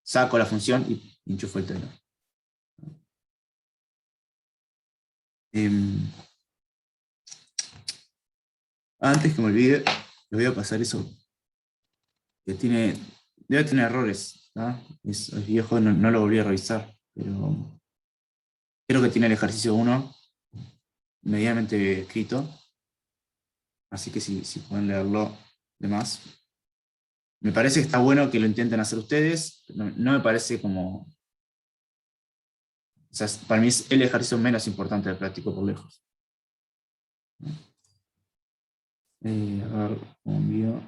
Saco la función y enchufo el Taylor. Antes que me olvide, le voy a pasar eso, que debe tener errores, ¿no? Es viejo, no lo volví a revisar, pero creo que tiene el ejercicio 1 medianamente escrito, así que si pueden leerlo de más. Me parece que está bueno que lo intenten hacer ustedes, no me parece como... O sea, para mí es el ejercicio menos importante del práctico por lejos. A ver, ¿cómo envío?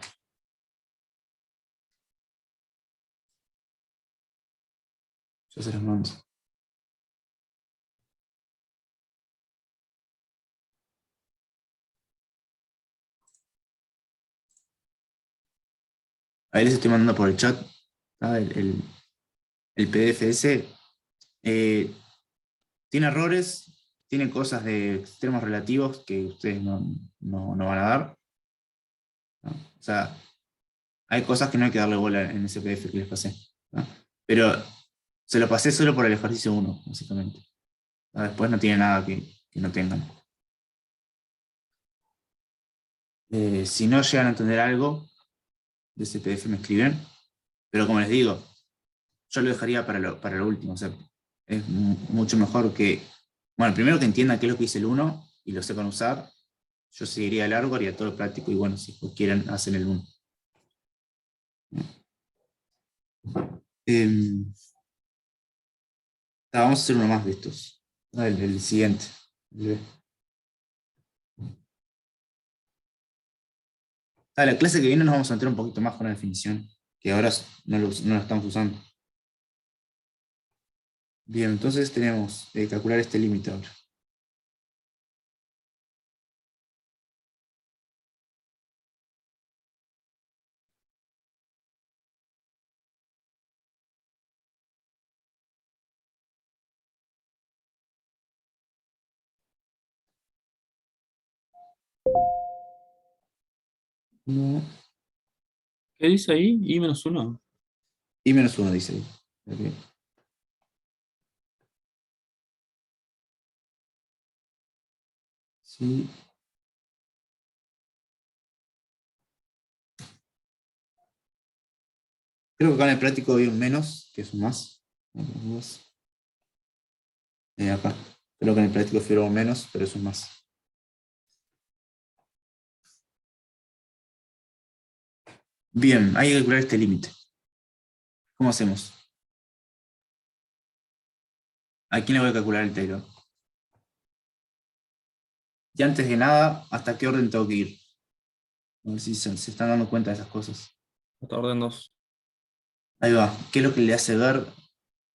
Yo se los mando. Ahí les estoy mandando por el chat, ¿tá? El PDF ese. Tiene errores, tiene cosas de extremos relativos que ustedes no van a dar, ¿no? O sea, hay cosas que no hay que darle bola en ese PDF que les pasé, ¿no? Pero se lo pasé solo por el ejercicio 1, básicamente. ¿No? Después no tiene nada que no tengan. Si no llegan a entender algo de ese PDF me escriben, pero como les digo, yo lo dejaría para lo último. O sea, es mucho mejor que, bueno, primero que entiendan qué es lo que dice el 1 y lo sepan usar. Yo seguiría largo, haría todo lo práctico y bueno, si quieren, hacen el 1. Vamos a hacer uno más de estos. El siguiente. La clase que viene nos vamos a entrar un poquito más con la definición, que ahora no lo estamos usando. Bien, entonces tenemos que calcular este límite ahora. No, ¿Qué dice ahí? I -1. y menos 1, dice ahí. Ok. Sí. Creo que acá en el práctico hay un menos, que es un más. Acá. Creo que en el práctico figura un menos, pero es un más. Bien, hay que calcular este límite. ¿Cómo hacemos? ¿A quién le voy a calcular el Taylor? Y antes de nada, ¿hasta qué orden tengo que ir? A ver si se están dando cuenta de esas cosas. Hasta orden 2. Ahí va. ¿Qué es lo que le hace ver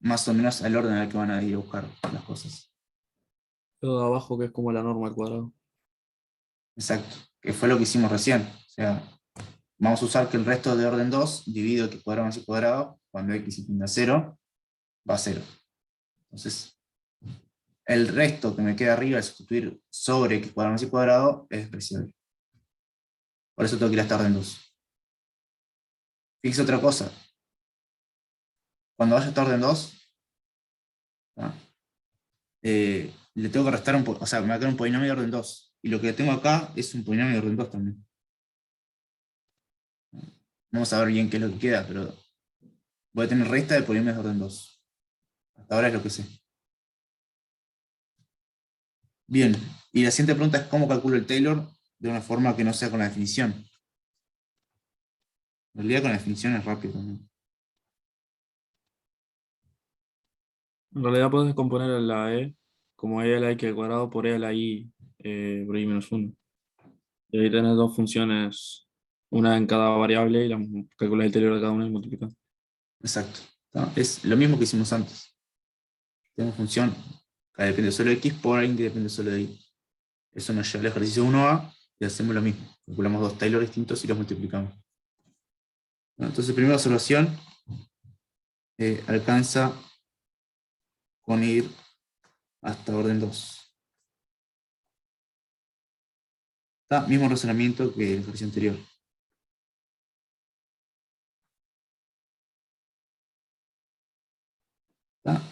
más o menos al orden al que van a ir a buscar las cosas? Todo de abajo que es como la norma al cuadrado. Exacto. Que fue lo que hicimos recién. O sea, vamos a usar que el resto de orden 2 dividido x cuadrado más y cuadrado, cuando x tiende a 0, va a 0. Entonces, el resto que me queda arriba al sustituir sobre x cuadrado más y cuadrado es despreciable. Por eso tengo que ir hasta orden 2. Fíjese otra cosa. Cuando vaya hasta orden 2, ¿tá? Le tengo que restar o sea, me va a quedar un polinomio de orden 2. Y lo que tengo acá es un polinomio de orden 2 también. Vamos a ver bien qué es lo que queda, pero voy a tener resta de polinomios de orden 2. Hasta ahora es lo que sé. Bien, y la siguiente pregunta es cómo calculo el Taylor de una forma que no sea con la definición. En realidad con la definición es rápido también. En realidad puedes descomponer la e como e a la x al cuadrado por e a la i por i menos 1. Y ahí tenés dos funciones, una en cada variable y calculas el Taylor de cada una y multiplicas. Exacto. ¿Tá? Es lo mismo que hicimos antes. Tenemos función que depende solo de x por alguien que depende solo de y. Eso nos lleva al ejercicio 1a y hacemos lo mismo. Calculamos dos Taylor distintos y los multiplicamos. Bueno, entonces, primera observación, alcanza con ir hasta orden 2. ¿Tá? Mismo razonamiento que el ejercicio anterior. ¿Tá?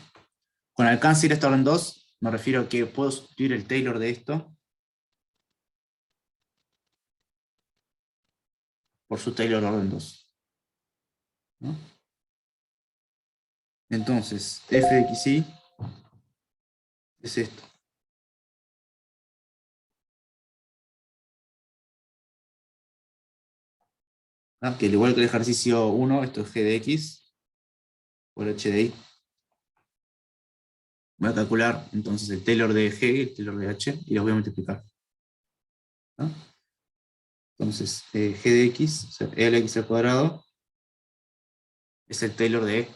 Con alcance ir hasta orden 2, me refiero a que puedo sustituir el Taylor de esto por su Taylor de orden 2. ¿No? Entonces, f de xy es esto. ¿Tá? Que al igual que el ejercicio 1, esto es g de x por h de y. Voy a calcular entonces el Taylor de g y el Taylor de h y los voy a multiplicar. ¿Tá? Entonces, g de x, o sea, e a la x al cuadrado, es el Taylor de e,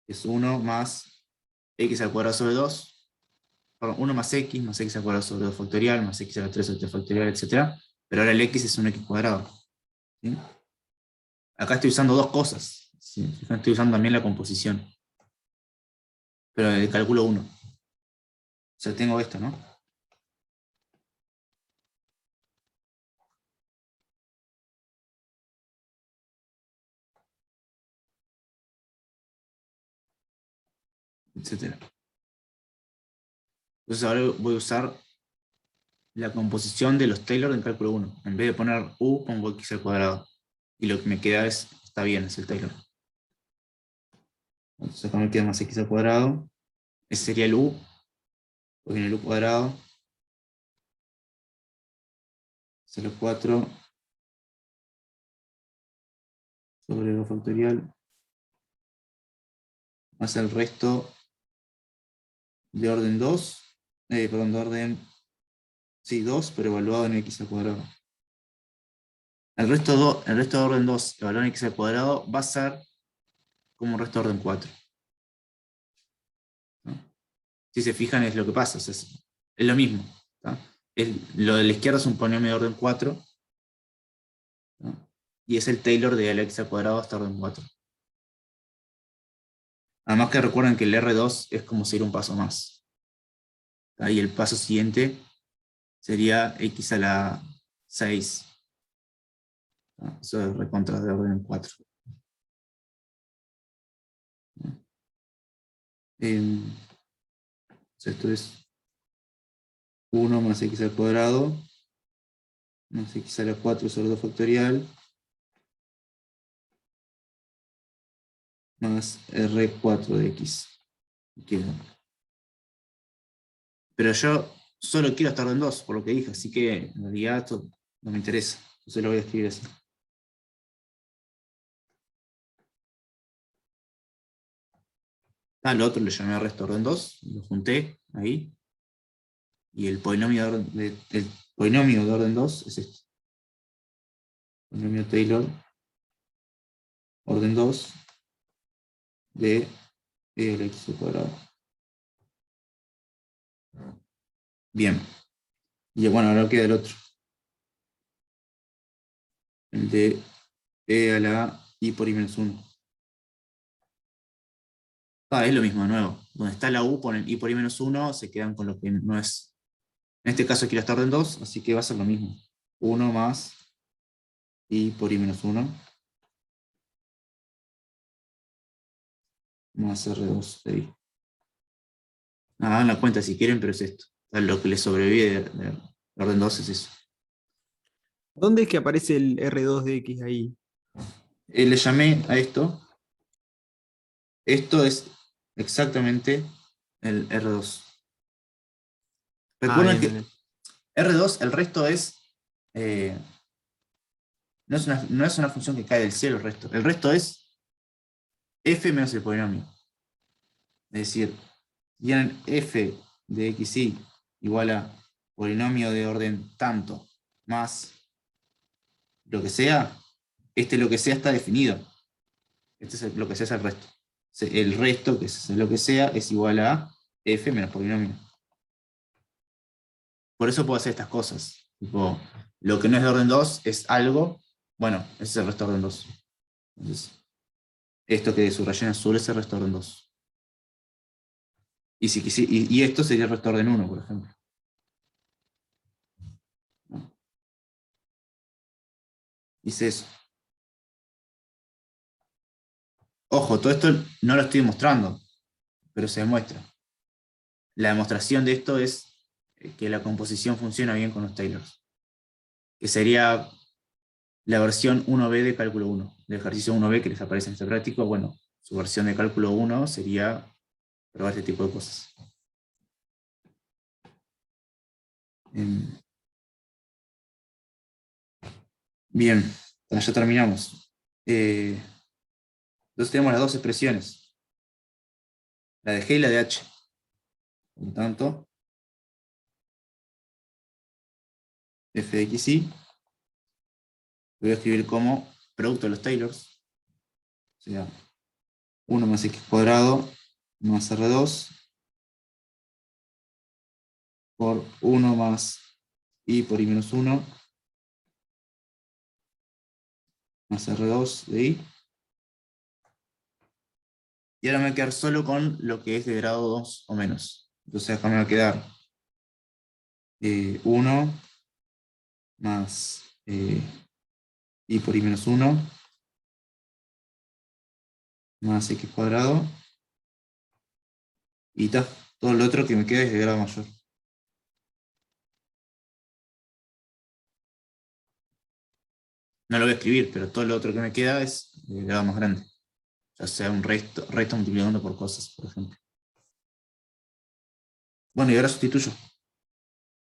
que es 1 más x al cuadrado sobre 2, perdón, 1 más x al cuadrado sobre 2 factorial, más x a la 3 sobre 3 factorial, etc. Pero ahora el x es un x cuadrado. ¿Sí? Acá estoy usando dos cosas. ¿Sí? Estoy usando también la composición. Pero el cálculo 1. O sea, tengo esto, ¿no? Etcétera. Entonces ahora voy a usar la composición de los Taylor en cálculo 1. En vez de poner u, pongo x al cuadrado. Y lo que me queda está bien, es el Taylor. Entonces acá me queda más x al cuadrado. Ese sería el u. Pues viene el u cuadrado. 0,4 sobre 2 factorial. Más el resto de orden 2. Perdón, de orden... Sí, 2, pero evaluado en x al cuadrado. El resto de orden 2 evaluado en x al cuadrado va a ser como un resto de orden 4. ¿No? Si se fijan es lo que pasa, o sea, es lo mismo. ¿Tá? Lo de la izquierda es un polinomio de orden 4, ¿no? Y es el Taylor de la x al cuadrado hasta orden 4. Además que recuerden que el R2 es como seguir un paso más. ¿Tá? Y el paso siguiente sería x a la 6. ¿Tá? Eso es recontra de orden 4. Esto es 1 más x al cuadrado más x a la 4 sobre 2 factorial más R4 de x. Queda. Pero yo solo quiero esta orden 2, por lo que dije, así que en realidad esto no me interesa. Entonces lo voy a escribir así. Lo otro le llamé resto orden 2, lo junté ahí. Y el polinomio de orden 2 es este. Polinomio Taylor, orden 2 de e a la x al cuadrado. Bien. Y bueno, ahora queda el otro. El de e a la i por i menos 1. Es lo mismo de nuevo. Donde está la u ponen i por i menos 1, se quedan con lo que no es. En este caso quiero esta orden 2, así que va a ser lo mismo. 1 más i por i menos 1 más R2 de i. Hagan la cuenta si quieren, pero es esto. Lo que les sobrevive de orden 2 es eso. ¿Dónde es que aparece el R2 de X ahí? Le llamé a esto. Esto es exactamente el R2. Recuerden Bien, que bien. R2, el resto es. No es una función que cae del cielo el resto. El resto es f menos el polinomio. Es decir, tienen f de xy igual a polinomio de orden tanto más lo que sea. Lo que sea está definido. Lo que sea es el resto. El resto, que es lo que sea, es igual a f menos polinomio. Por eso puedo hacer estas cosas. Tipo, lo que no es de orden 2 es algo. Bueno, ese es el resto de orden 2. Entonces, esto que subrayé en azul es el resto de orden 2. Y esto sería el resto de orden 1, por ejemplo. ¿No? Hice eso. Ojo, todo esto no lo estoy demostrando, pero se demuestra. La demostración de esto es que la composición funciona bien con los Taylors. Que sería la versión 1b de cálculo 1. Del ejercicio 1b que les aparece en este práctico, bueno, su versión de cálculo 1 sería probar este tipo de cosas. Bien, ya terminamos. Entonces tenemos las dos expresiones. La de G y la de H. Por lo tanto, f de xy lo voy a escribir como producto de los Taylors. O sea, 1 más x cuadrado más R2 por 1 más i por i menos 1 más R2 de i. Y ahora me voy a quedar solo con lo que es de grado 2 o menos. Entonces acá me va a quedar 1 más i por i menos 1 más x cuadrado. Y todo lo otro que me queda es de grado mayor. No lo voy a escribir, pero todo lo otro que me queda es de grado más grande. Ya sea un resto multiplicando por cosas, por ejemplo. Bueno, y ahora sustituyo.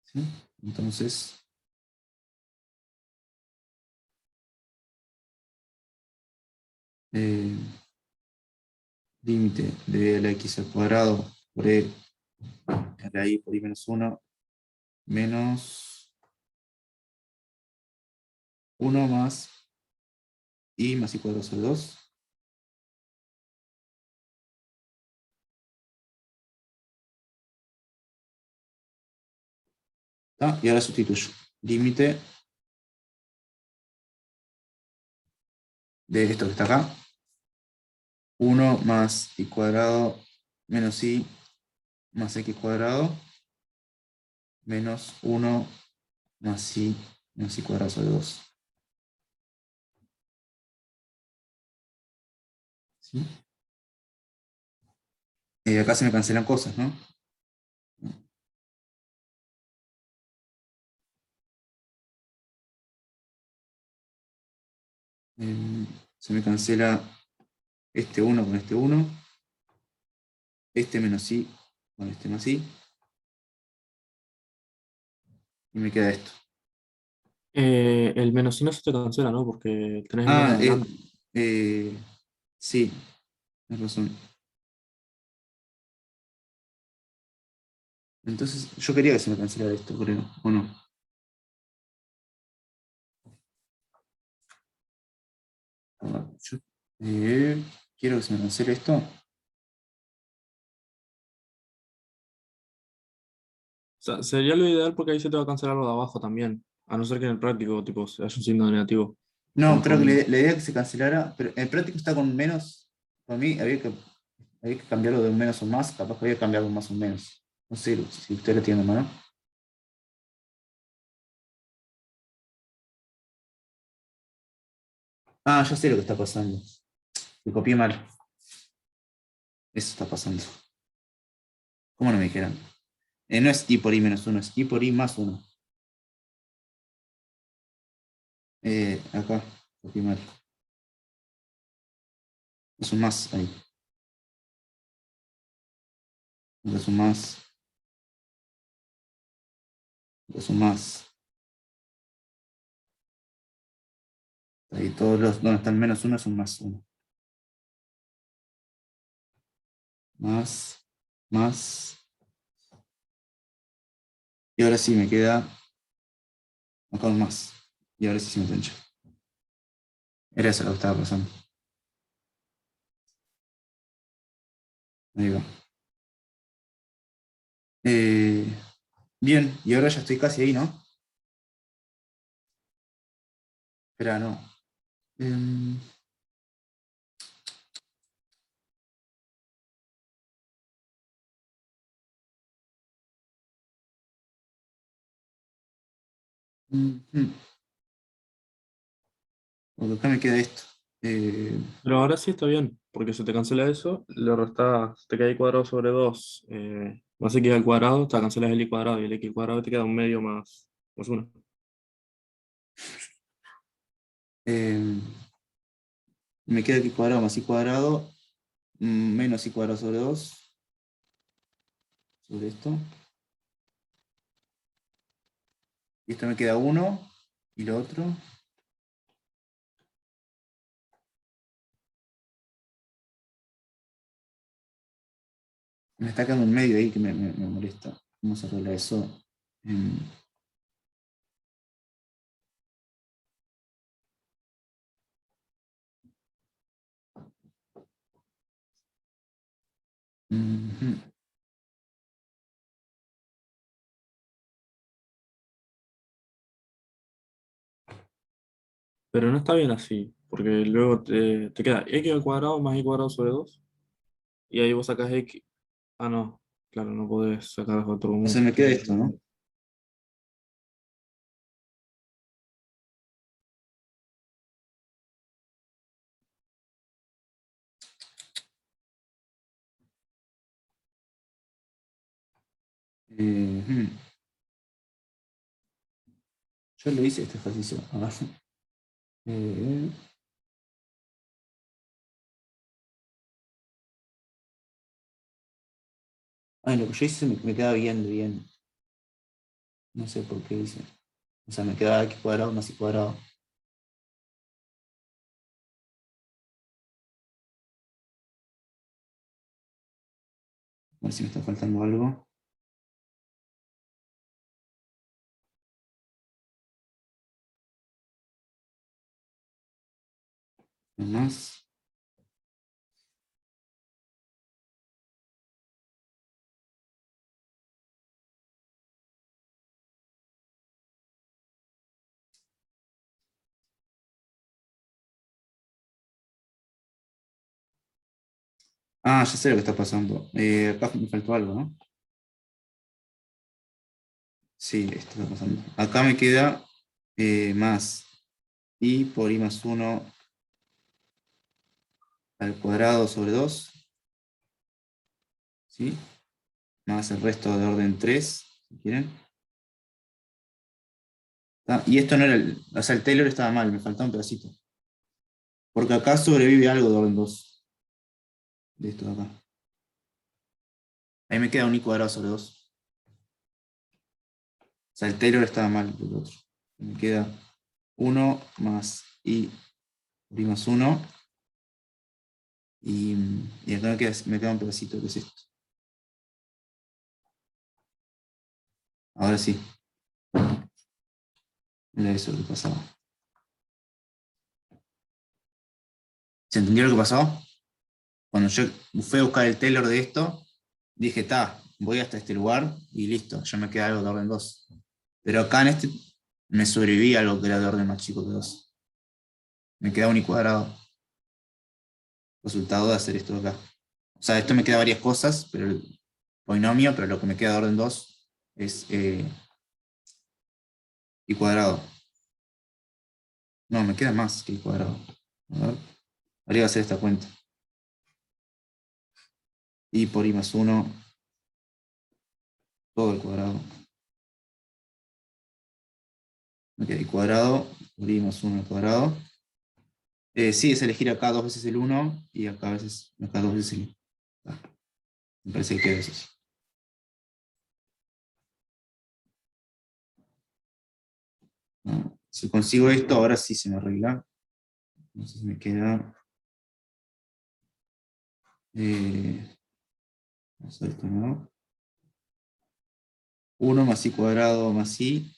¿Sí? Entonces, límite de la x al cuadrado por e a la i por i menos 1 menos 1 más i más i cuadrado sobre 2. Y ahora sustituyo. Límite de esto que está acá. 1 más i cuadrado menos i más x cuadrado menos 1 más i menos i cuadrado sobre 2. ¿Sí? Acá se me cancelan cosas, ¿no? Se me cancela este 1 con este 1, este menos i con este más i, y me queda esto. El menos no se te cancela, ¿no? Porque tenés el menos Ah, adelante. sí, tienes razón. Entonces, yo quería que se me cancelara esto, creo, ¿o no? A ver, yo, quiero que se me cancele esto. O sea, sería lo ideal porque ahí se te va a cancelar lo de abajo también. A no ser que en el práctico, tipo, haya un signo negativo. No, Como creo que con... la idea es que se cancelara, pero el práctico está con menos. Para mí había que cambiarlo de un menos a un más, capaz que había que cambiarlo un más a un menos. No sé si usted lo tiene en mano. Ah, ya sé lo que está pasando. Me copié mal. Eso está pasando. ¿Cómo no me dijeron? No es i por i menos uno, es i por i más uno. Acá, copié mal. Es un más ahí. Es un más. Es un más. Ahí todos los donde están menos uno es un más uno. Más, más. Y ahora sí me queda acá un más. Y ahora sí se me engancha. Era eso lo que estaba pasando. Ahí va. Eh, bien, y ahora ya estoy casi ahí, ¿no? Espera, no. Em, ujú. Porque acá me queda esto. Pero ahora sí está bien, porque se te cancela eso, le restás, te queda i cuadrado sobre 2. Más x al cuadrado, te cancelas el i cuadrado y el x al cuadrado te queda un medio más 1. em, Me queda aquí cuadrado más i cuadrado menos i cuadrado sobre 2 sobre esto. Y esto me queda 1 y lo otro. Me está quedando un medio ahí que me molesta. Vamos a arreglar eso. Em, ujú. Pero no está bien así, porque luego te queda x al cuadrado más i cuadrado sobre 2 y ahí vos sacas x. Ah, no, claro, no podés sacar otro O sea, común. me queda esto, ¿no? Ujú. Yo lo hice este ejercicio. A ver. Eh, lo que yo hice me queda bien. No sé por qué hice. O sea, me queda x cuadrado más i cuadrado. A ver si me está faltando algo. Más. Ah, ya sé lo que está pasando. Acá me faltó algo, ¿no? Sí, esto está pasando. Acá me queda más i por i más 1 al cuadrado sobre 2 ¿sí? Más el resto de orden 3, si quieren. Y esto no era, o sea, el Taylor estaba mal, me faltaba un pedacito. Porque acá sobrevive algo de orden 2. De esto de acá. Ahí me queda un i cuadrado sobre 2. O sea, el Taylor estaba mal del otro. Me queda 1 más i por i más 1. Y acá me queda un pedacito que es esto. Ahora sí. Era eso lo que pasaba. ¿Se entendió lo que pasó? Cuando yo fui a buscar el Taylor de esto, dije, voy hasta este lugar y listo, ya me queda algo de orden 2. Pero acá en este me sobrevivía algo que era de orden más chico que 2. Me queda un i cuadrado. Resultado de hacer esto de acá. O sea, esto me queda varias cosas, pero el polinomio, pero lo que me queda de orden 2 es i cuadrado. No, me queda más que i cuadrado. A ver, habría que hacer esta cuenta. I por i más 1, todo al cuadrado. Me queda i cuadrado por i más 1 al cuadrado. Sí, es elegir acá 2 veces el 1 y acá, acá 2 veces el i. Me parece que queda eso. Si consigo esto, ahora sí se me arregla. Entonces me queda... vamos a ver esto, ¿no? 1 más i cuadrado más i.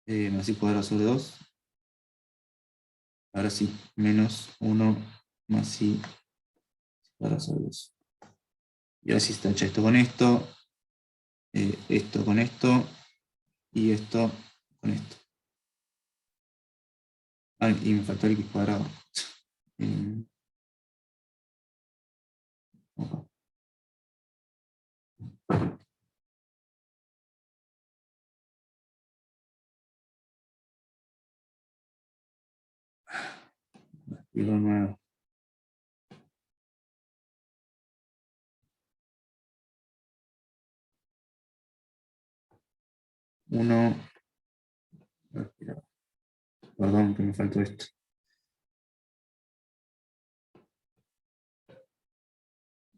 Más i cuadrado sobre 2. Ahora sí, menos 1 más i cuadrado sobre 2. Y ahora sí está hecho esto con esto. Esto con esto. Y esto con esto. Y me faltó el x cuadrado. Opa. Y lo nuevo. 1. Perdón, que me faltó esto.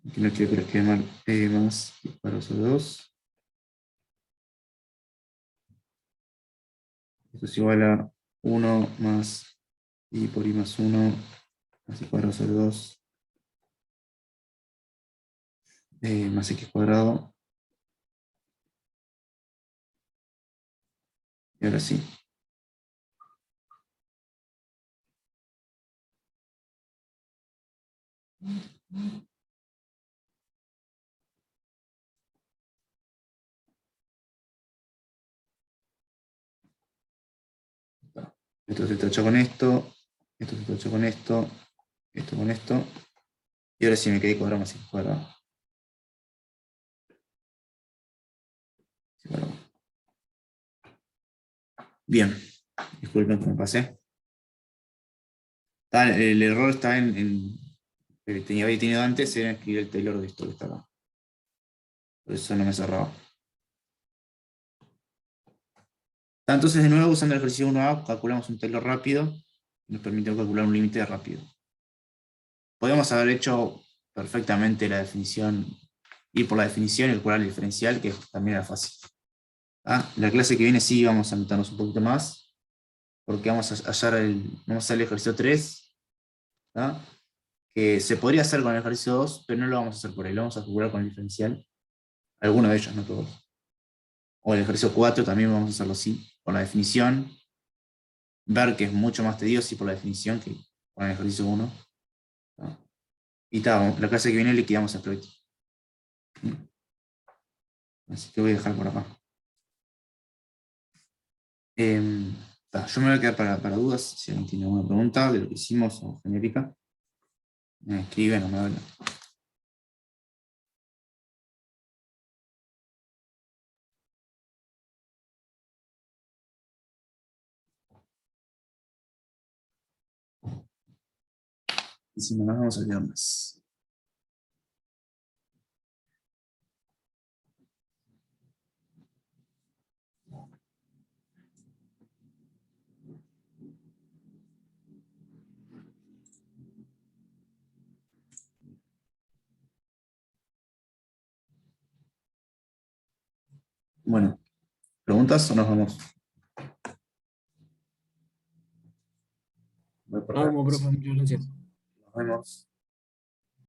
Aquí no quiero que les quede mal. Más i cuadrado sobre 2. Esto es igual a 1 más i por i más 1 más i cuadrado sobre 2 más x cuadrado. Y ahora sí. Esto se tacha con esto. Esto se tacha con esto. Esto con esto. Y ahora sí me quedé cuadrado más x cuadrado. Bien. Disculpen que me pasé. El error está el que había tenido antes, era escribir el Taylor de esto que está acá. Por eso no me cerraba. Entonces, de nuevo, usando el ejercicio 1A, calculamos un Taylor rápido. Nos permite calcular un límite rápido. Podemos haber hecho perfectamente la definición, ir por la definición y calcular el diferencial, que también era fácil. La clase que viene sí vamos a meternos un poquito más, porque vamos a hacer el ejercicio 3, que se podría hacer con el ejercicio 2, pero no lo vamos a hacer por ahí, lo vamos a calcular con el diferencial. Algunos de ellos, no todos. O el ejercicio 4 también vamos a hacerlo así, con la definición. Ver que es mucho más tedioso y por la definición que con el ejercicio 1. Y la clase que viene liquidamos el proyecto. Así que voy a dejar por acá. Yo me voy a quedar para dudas, si alguien tiene alguna pregunta de lo que hicimos o genérica. Me escriben o me hablan. Y si no, nos vemos el viernes. Bueno, ¿preguntas o nos vamos? Voy por Vamos, acá. profe, muchas gracias. Nos vemos.